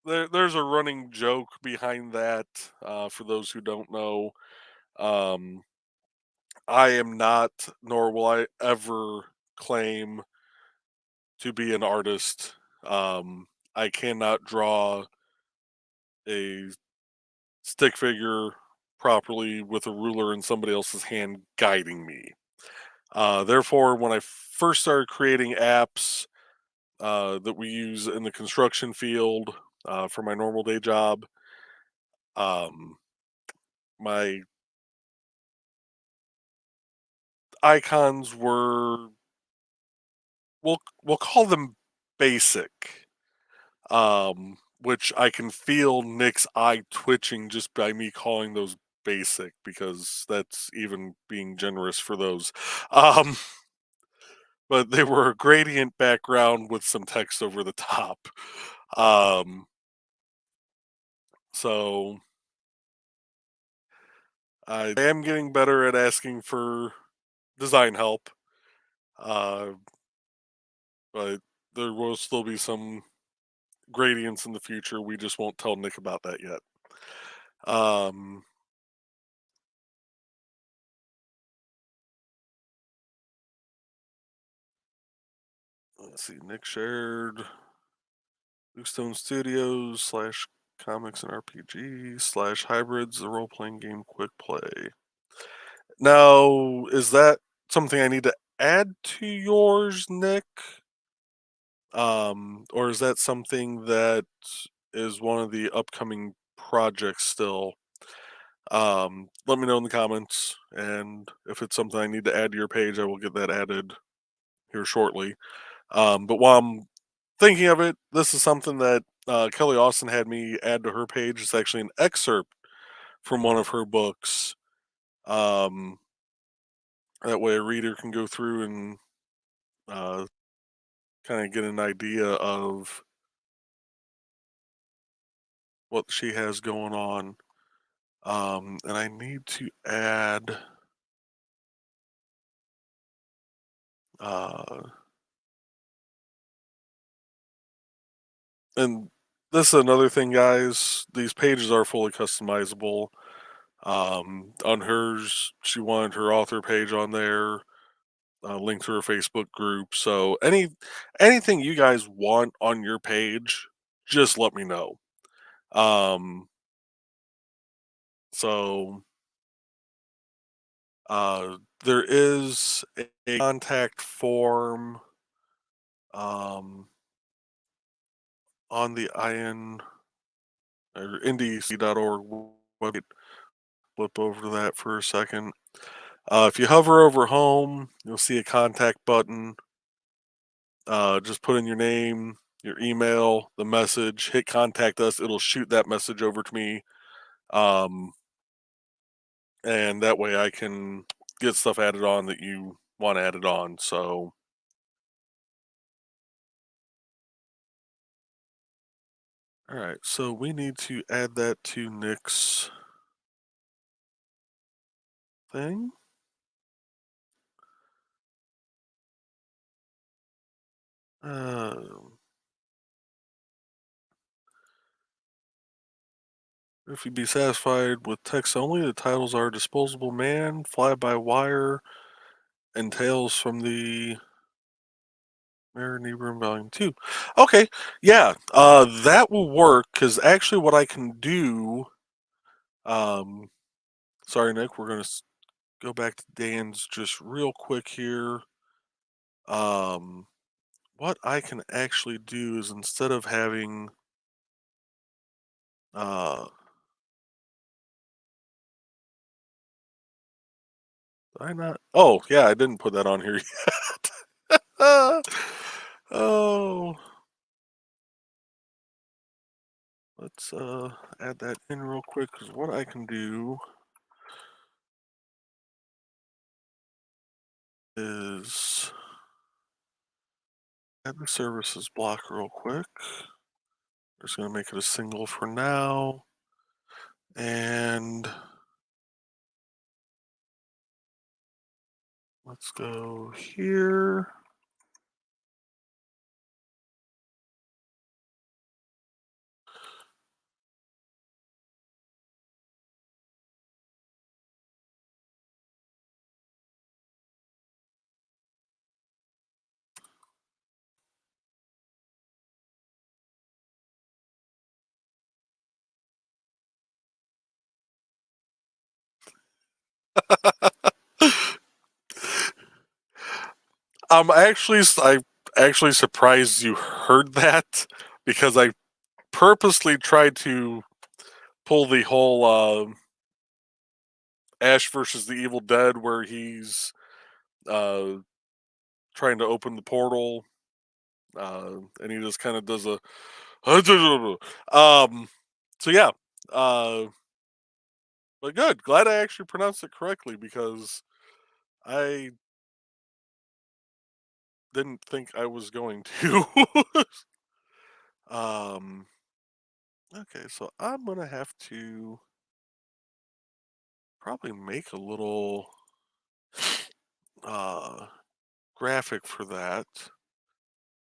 there's a running joke behind that. For those who don't know, um, I am not, nor will I ever claim to be an artist. I cannot draw a stick figure properly with a ruler and somebody else's hand guiding me. Therefore, when I first started creating apps that we use in the construction field for my normal day job, um, my icons were we'll call them basic, which I can feel Nick's eye twitching just by me calling those basic because that's even being generous for those. Um, but they were a gradient background with some text over the top. Um, so I am getting better at asking for design help, uh, but there will still be some gradients in the future. We just won't tell Nick about that yet. Um, let's see. Nick shared Bluestone Studios slash comics and RPG slash hybrids, the role playing game quick play. Now, is that something I need to add to yours, Nick? Or is that something that is one of the upcoming projects still? Let me know in the comments, and if it's something I need to add to your page, I will get that added here shortly. But while I'm thinking of it, this is something that Kelly Austin had me add to her page. It's actually an excerpt from one of her books. Um, that way, a reader can go through and kind of get an idea of what she has going on. And I need to add and this is another thing, guys. These pages are fully customizable. On hers, she wanted her author page on there, link to her Facebook group. So anything you guys want on your page, just let me know. Um, so there is a contact form on the IN or ndc.org website. Flip over to that for a second. If you hover over home, you'll see a contact button. Just put in your name, your email, the message, hit contact us. It'll shoot that message over to me. And that way I can get stuff added on that you want added on. So, all right. So we need to add that to Nick's thing. If you'd be satisfied with text only, the titles are Disposable Man, Fly by Wire, and Tales from the Mirror Room Volume 2. Okay, yeah, that will work, because actually what I can do, sorry, Nick, we're going to go back to Dan's just real quick here. What I can actually do is instead of having, did I not? Oh, yeah, I didn't put that on here yet. Oh, let's add that in real quick, because what I can do is add the services block real quick. Just going to make it a single for now. And let's go here. I actually surprised you heard that, because I purposely tried to pull the whole Ash versus the Evil Dead, where he's trying to open the portal, and he just kind of does a so yeah, but good, glad I actually pronounced it correctly, because I didn't think I was going to. um okay, so I'm gonna have to probably make a little uh graphic for that.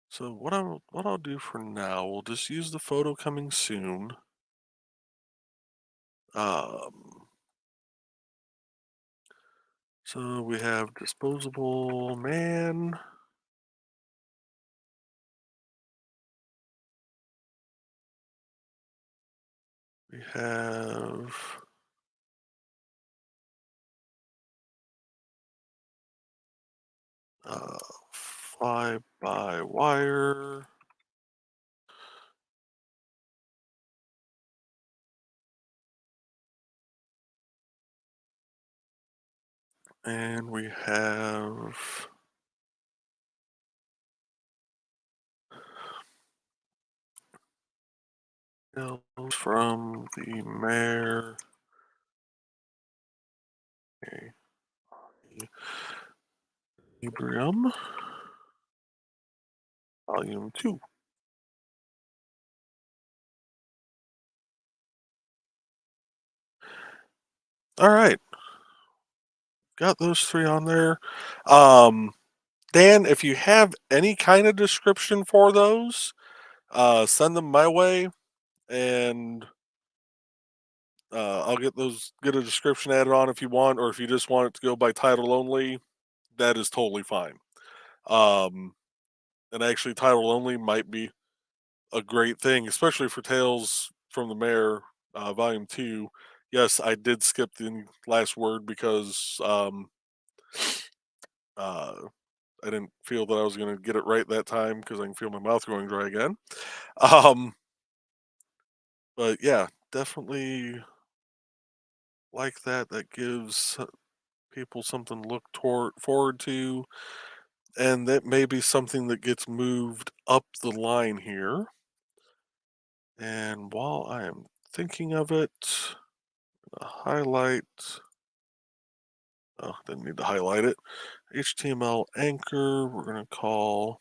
So what I'll do for now, we'll just use the photo coming soon. Um so we have Disposable Man. We have Fly by Wire. And we have Tales from the Mayor. Ebrium, Volume 2. All right. Got those three on there. Dan, if you have any kind of description for those, send them my way, and I'll get a description added on if you want, or if you just want it to go by title only, that is totally fine. Um, and actually, title only might be a great thing, especially for Tales from the Mayor, Volume 2. Yes, I did skip the last word because uh, I didn't feel that I was going to get it right that time because I can feel my mouth going dry again. Um, but yeah, definitely like that. That gives people something to look forward to, and that may be something that gets moved up the line here. And while I am thinking of it, highlight. Oh, didn't need to highlight it. HTML anchor. We're going to call.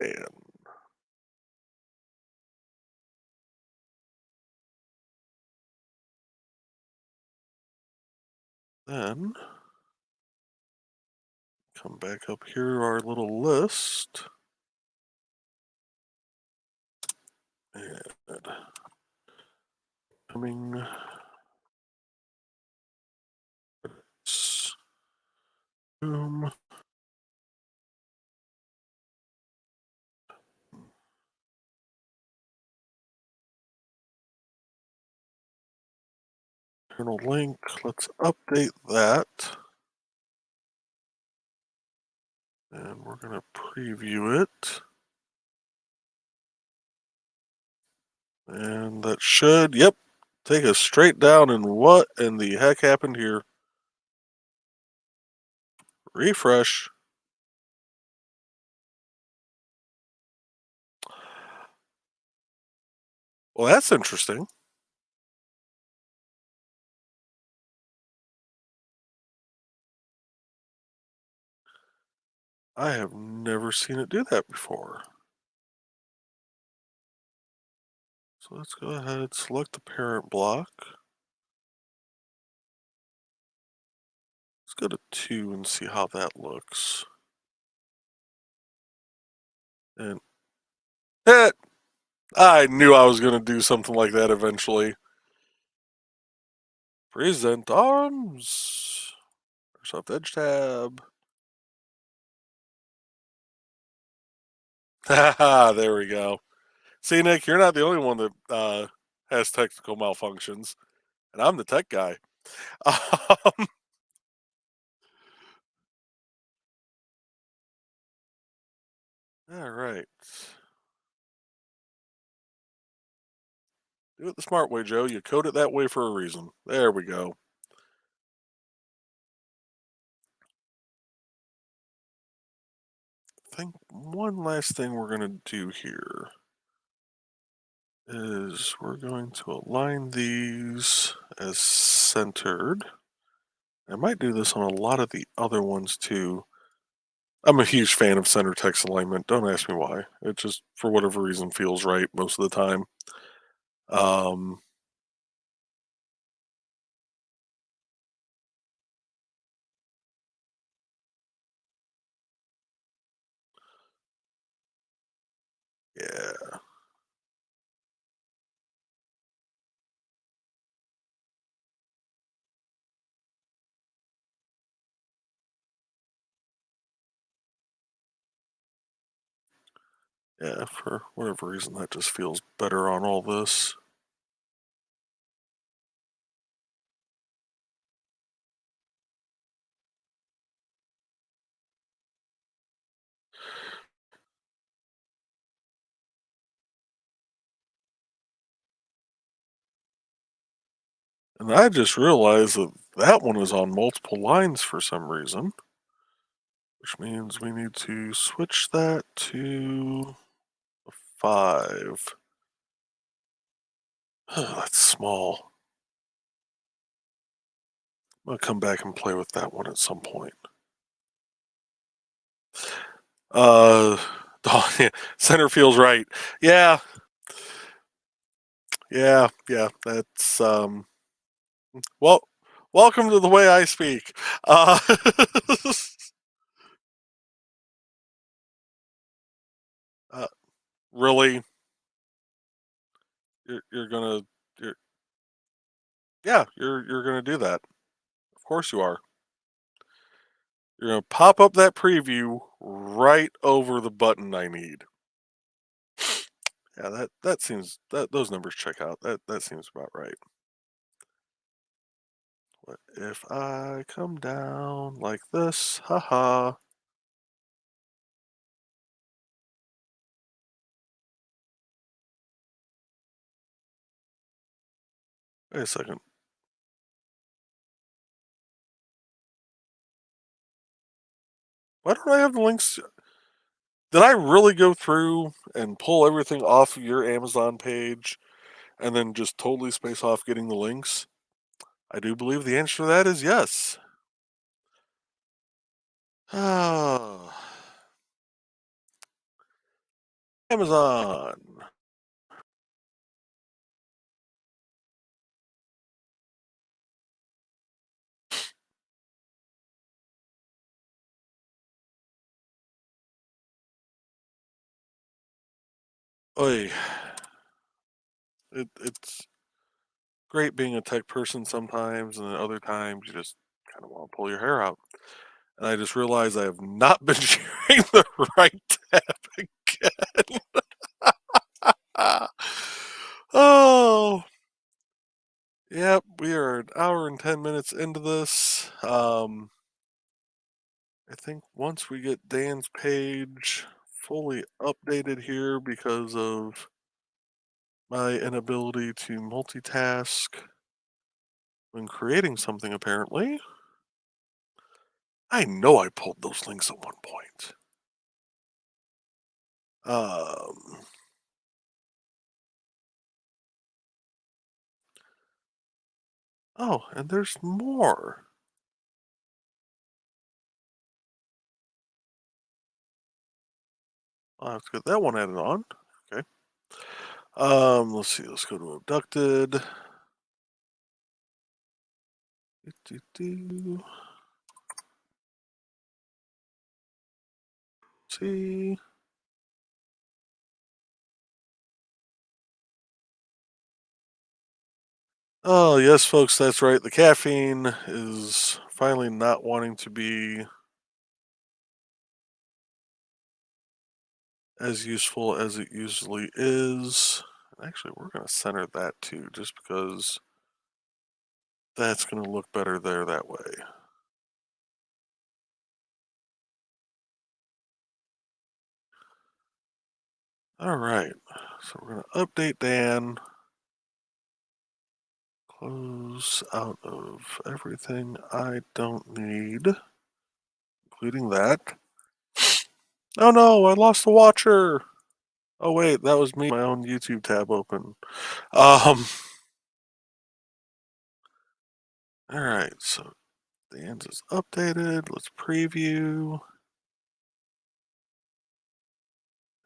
And then come back up here to our little list. And coming. Boom. Internal link. Let's update that. And we're going to preview it. And that should, yep, take us straight down. And what in the heck happened here? Refresh. Well, that's interesting. I have never seen it do that before. So let's go ahead, select the parent block. Let's go to 2 and see how that looks. And I knew I was going to do something like that eventually. Present arms. Microsoft Edge tab. There we go. See, Nick, you're not the only one that has technical malfunctions, and I'm the tech guy. All right. Do it the smart way, Joe. You code it that way for a reason. There we go. I think one last thing we're going to do here is we're going to align these as centered. I might do this on a lot of the other ones too. I'm a huge fan of center text alignment. Don't ask me why. It just, for whatever reason, feels right most of the time. Yeah. Yeah, for whatever reason, that just feels better on all this. And I just realized that that one is on multiple lines for some reason, which means we need to switch that to 5. That's small. I'm going to come back and play with that one at some point. Uh, center feels right. Yeah. Yeah, that's well, welcome to the way I speak. Uh uh, really, you're gonna you're yeah, you're gonna do that. Of course you are. You're gonna pop up that preview right over the button I need. Yeah, that seems that those numbers check out. That seems about right. What if I come down like this? Haha. Wait a second. Why don't I have the links? Did I really go through and pull everything off of your Amazon page and then just totally space off getting the links? I do believe the answer to that is yes. Ah, Amazon. Oy. It's great being a tech person sometimes, and then other times you just kind of want to pull your hair out. And I just realized I have not been sharing the right tab again. Oh, yep, we are an hour and 10 minutes into this. I think once we get Dan's page fully updated here because of my inability to multitask when creating something, apparently. I know I pulled those links at one point. Um, oh, and there's more. I'll have to get that one added on. Okay. Let's see. Let's go to abducted. Do. See. Oh, yes, folks, that's right. The caffeine is finally not wanting to be as useful as it usually is. Actually, we're going to center that too, just because that's going to look better there that way. All right, so we're going to update Dan. Close out of everything I don't need, including that. Oh no, I lost the watcher. Oh wait, that was me. My own YouTube tab open. All right, so Dan's is updated. Let's preview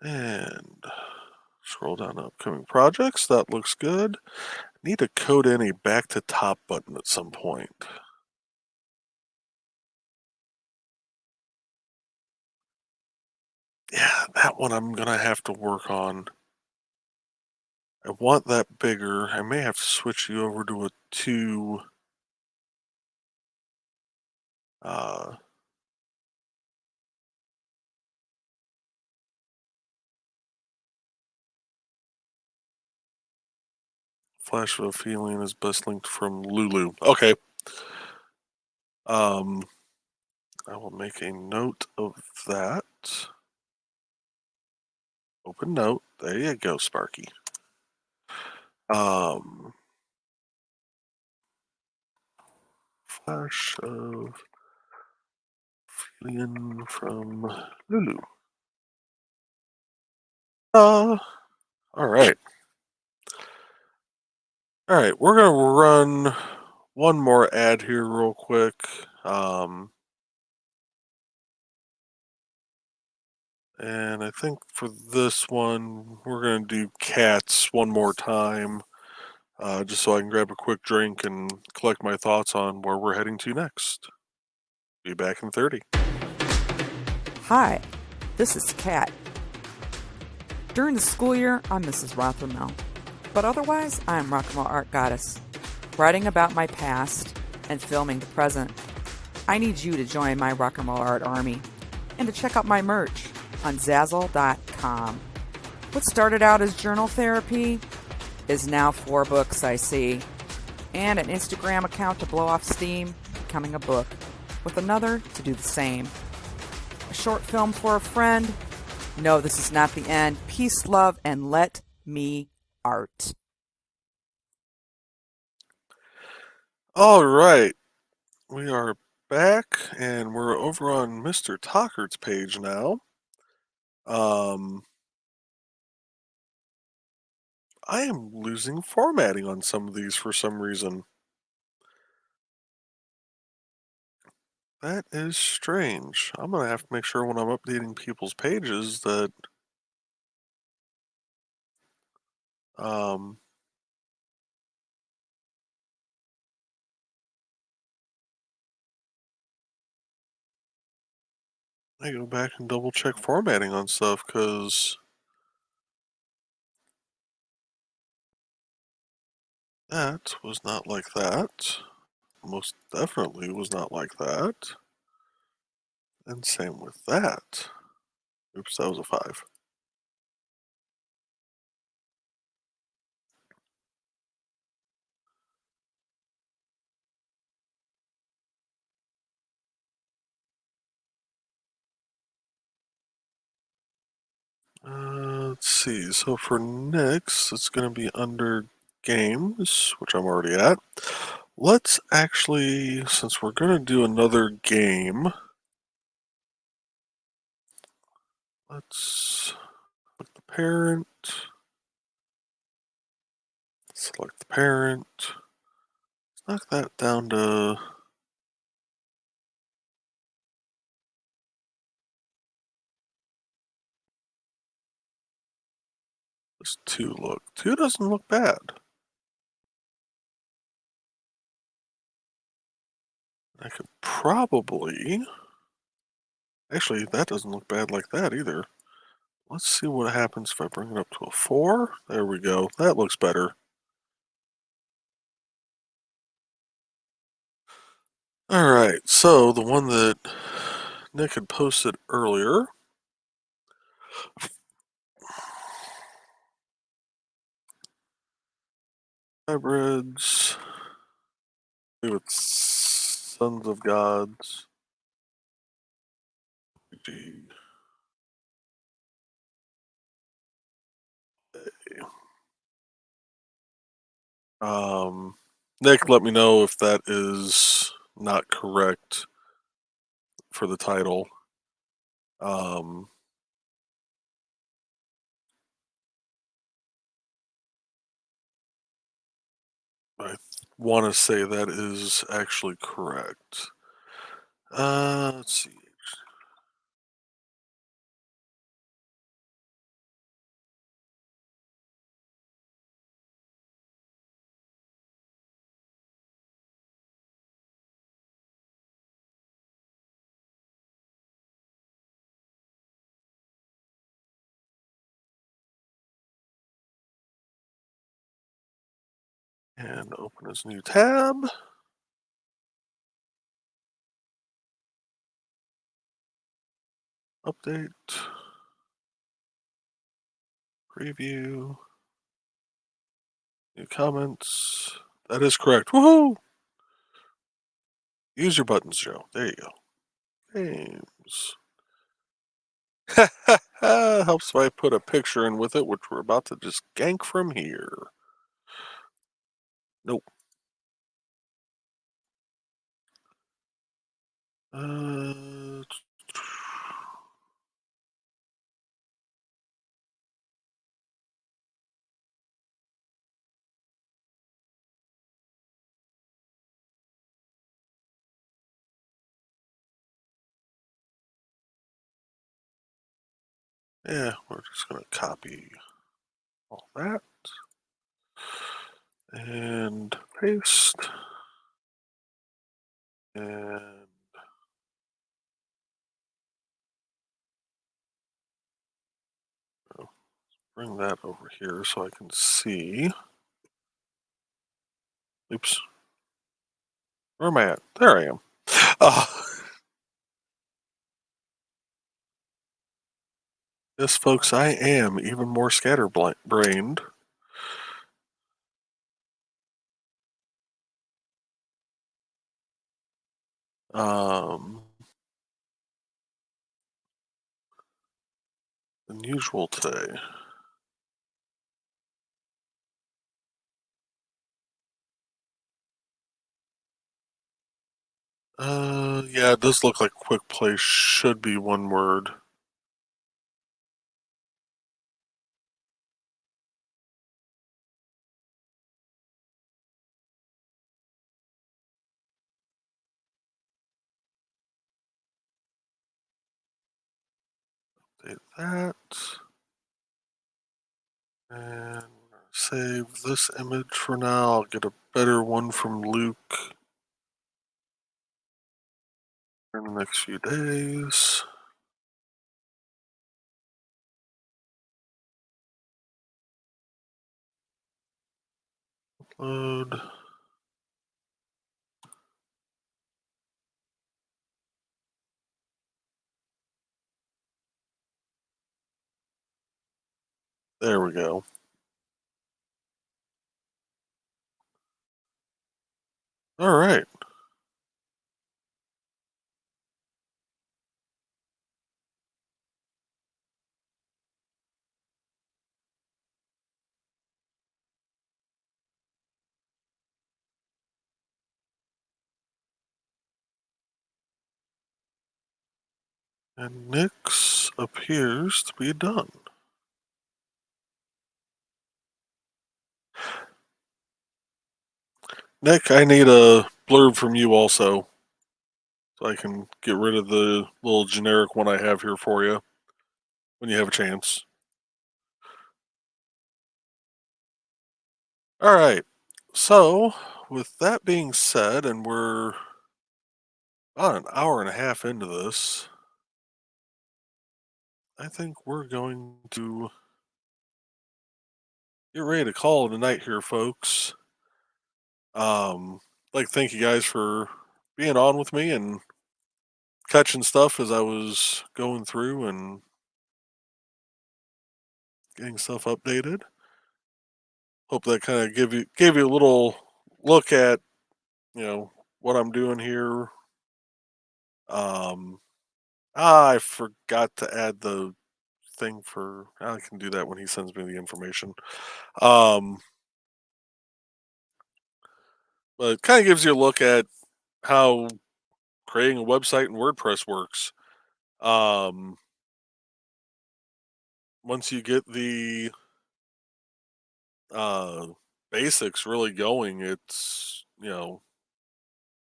and scroll down to upcoming projects. That looks good. Need to code in a back to top button at some point. Yeah, that one I'm gonna have to work on. I want that bigger. I may have to switch you over to a 2. Uh, Flash of a Feeling is best linked from Lulu. Okay. I will make a note of that. Open note. There you go, Sparky. Flash of Feeling from Lulu. All right. All right, we're gonna run one more ad here real quick. And I think for this one, we're gonna do cats one more time. just so I can grab a quick drink and collect my thoughts on where we're heading to next. Be back in 30. Hi, this is Kat. During the school year, I'm Mrs. Rothermel, but otherwise, I'm Rock and Roll Art Goddess, writing about my past and filming the present. I need you to join my Rock and Roll Art army and to check out my merch on Zazzle.com. What started out as journal therapy is now 4 books, I see, and an Instagram account to blow off steam, becoming a book, with another to do the same. A short film for a friend. No, this is not the end. Peace, love, and let me art. All right. We are back, and we're over on Mr. Tockert's page now. I am losing formatting on some of these for some reason. That is strange. I'm going to have to make sure when I'm updating people's pages that I go back and double check formatting on stuff, because that was not like that. Most definitely was not like that. And same with that. Oops, that was a 5. Let's see. So for next, it's going to be under games, which I'm already at. Let's actually, since we're going to do another game, let's select the parent. Select the parent. Let's knock that down to this 2 look. 2 doesn't look bad. I could probably, actually, that doesn't look bad like that either. Let's see what happens if I bring it up to a 4. There we go. That looks better. All right, so the one that Nick had posted earlier. Hybrids with Sons of Gods. Nick, let me know if that is not correct for the title. I want to say that is actually correct. Let's see. And open his new tab. Update. Preview. New comments. That is correct. Woohoo! Use your buttons, Joe. There you go. Games. Helps if I put a picture in with it, which we're about to just gank from here. Nope. Yeah, we're just going to copy all that. And paste. And bring that over here so I can see. Oops. Where am I at? There I am. Yes, folks, I am even more scatterbrained. Than usual today. Yeah, it does look like quick play should be one word. Save that. And save this image for now. I'll get a better one from Luke in the next few days. Upload. There we go. All right. And Nix appears to be done. Nick, I need a blurb from you also, so I can get rid of the little generic one I have here for you when you have a chance. All right. So, with that being said, and we're about an hour and a half into this, I think we're going to get ready to call it a night here, folks. Like, thank you guys for being on with me and catching stuff as I was going through and getting stuff updated. Hope that kind of gave you a little look at what I'm doing here. Um, I forgot to add the thing for. I can do that when he sends me the information. Um, but it kind of gives you a look at how creating a website in WordPress works. Um, Once you get the uh, basics really going, it's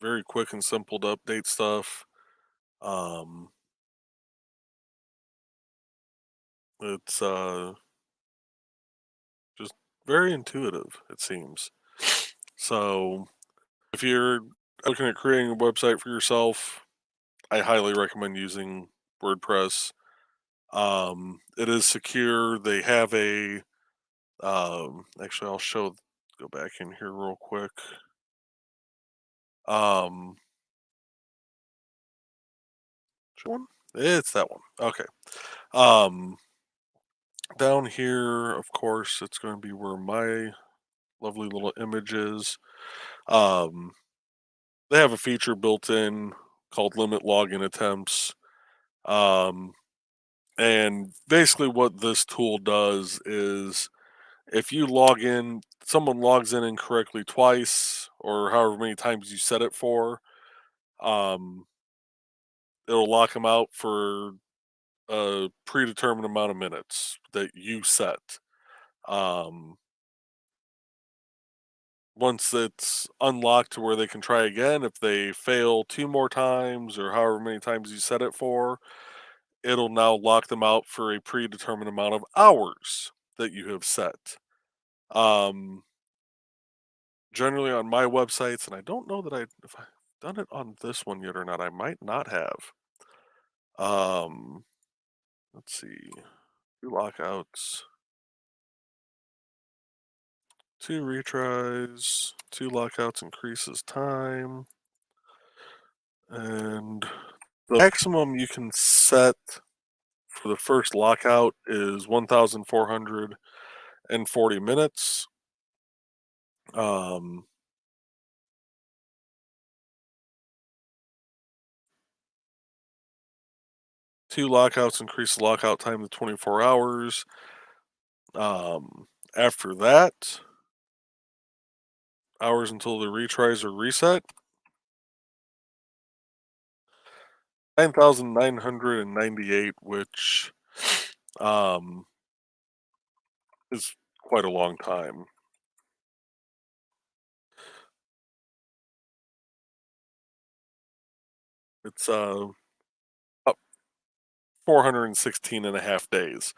very quick and simple to update stuff. Um, it's just very intuitive, it seems. So if you're looking at creating a website for yourself, I highly recommend using WordPress. It is secure. They have a actually I'll go back in here real quick. Um which one? It's that one. Okay. Um Down here, of course, it's going to be where my lovely little image is. Um they have a feature built in called limit login attempts. Um and basically what this tool does is if you log in, someone logs in incorrectly twice or however many times you set it for, um, it'll lock them out for a predetermined amount of minutes that you set. Um, Once it's unlocked to where they can try again, if they fail two more times or however many times you set it for, it'll now lock them out for a predetermined amount of hours that you have set. Um, generally on my websites, and I don't know that if I've done it on this one yet or not. I might not have. Let's see. 2 lockouts. 2 retries. 2 lockouts increases time. And the maximum you can set for the first lockout is 1,440 minutes. Two lockouts increase the lockout time to 24 hours. After that, hours until the retries are reset. 9,998, which is quite a long time. It's up 416 and a half days.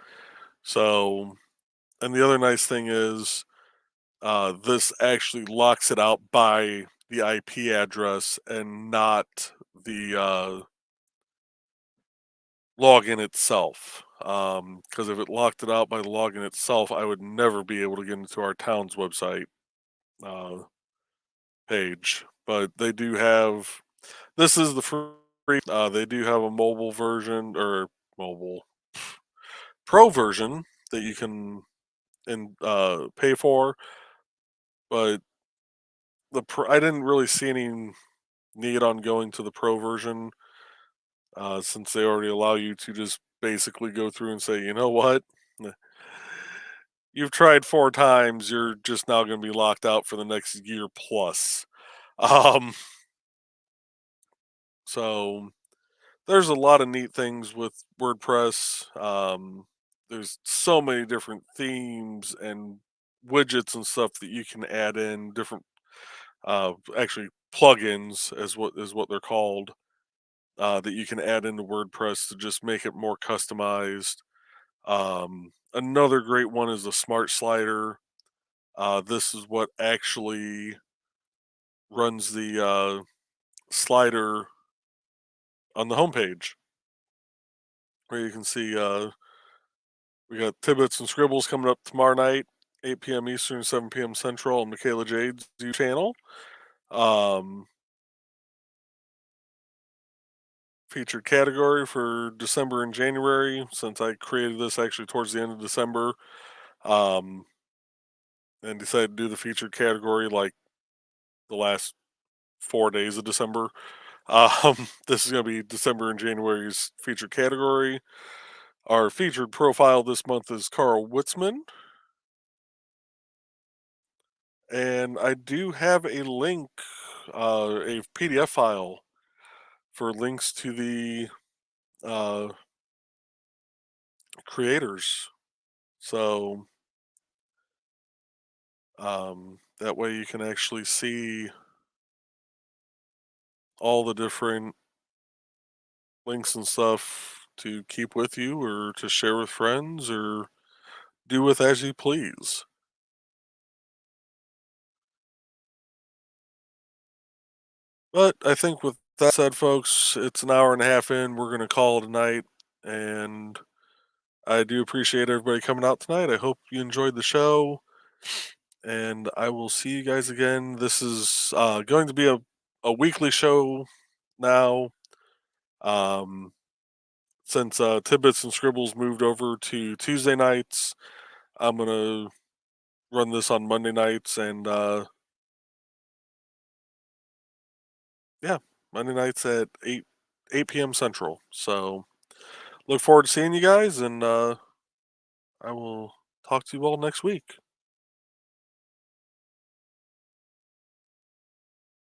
So, and the other nice thing is this actually locks it out by the IP address and not the login itself. Because if it locked it out by the login itself, I would never be able to get into our town's website page. But they do have, this is the free, they do have a mobile version, or mobile pro version that you can pay for. But I didn't really see any need on going to the pro version, since they already allow you to just basically go through and say, you know what, you've tried 4 times, you're just now going to be locked out for the next year plus. So there's a lot of neat things with WordPress. There's so many different themes and widgets and stuff that you can add in, different actually plugins is what they're called, that you can add into WordPress to just make it more customized. Another great one is the Smart Slider. This is what actually runs the slider on the homepage, where you can see we got Tidbits and Scribbles coming up tomorrow night, 8 p.m. Eastern, 7 p.m. Central on Michaela Jade's channel. Featured category for December and January, since I created this actually towards the end of December, and decided to do the featured category like the last 4 days of December. This is going to be December and January's featured category. Our featured profile this month is Carl Witzman. And I do have a link, a PDF file for links to the creators. So that way you can actually see all the different links and stuff to keep with you or to share with friends or do with as you please. But I think with that said, folks, it's an hour and a half in. We're going to call it a night. And I do appreciate everybody coming out tonight. I hope you enjoyed the show. And I will see you guys again. This is going to be a weekly show now. Since Tidbits and Scribbles moved over to Tuesday nights, I'm going to run this on Monday nights. And yeah, Monday nights at 8 p.m. Central. So look forward to seeing you guys, and I will talk to you all next week.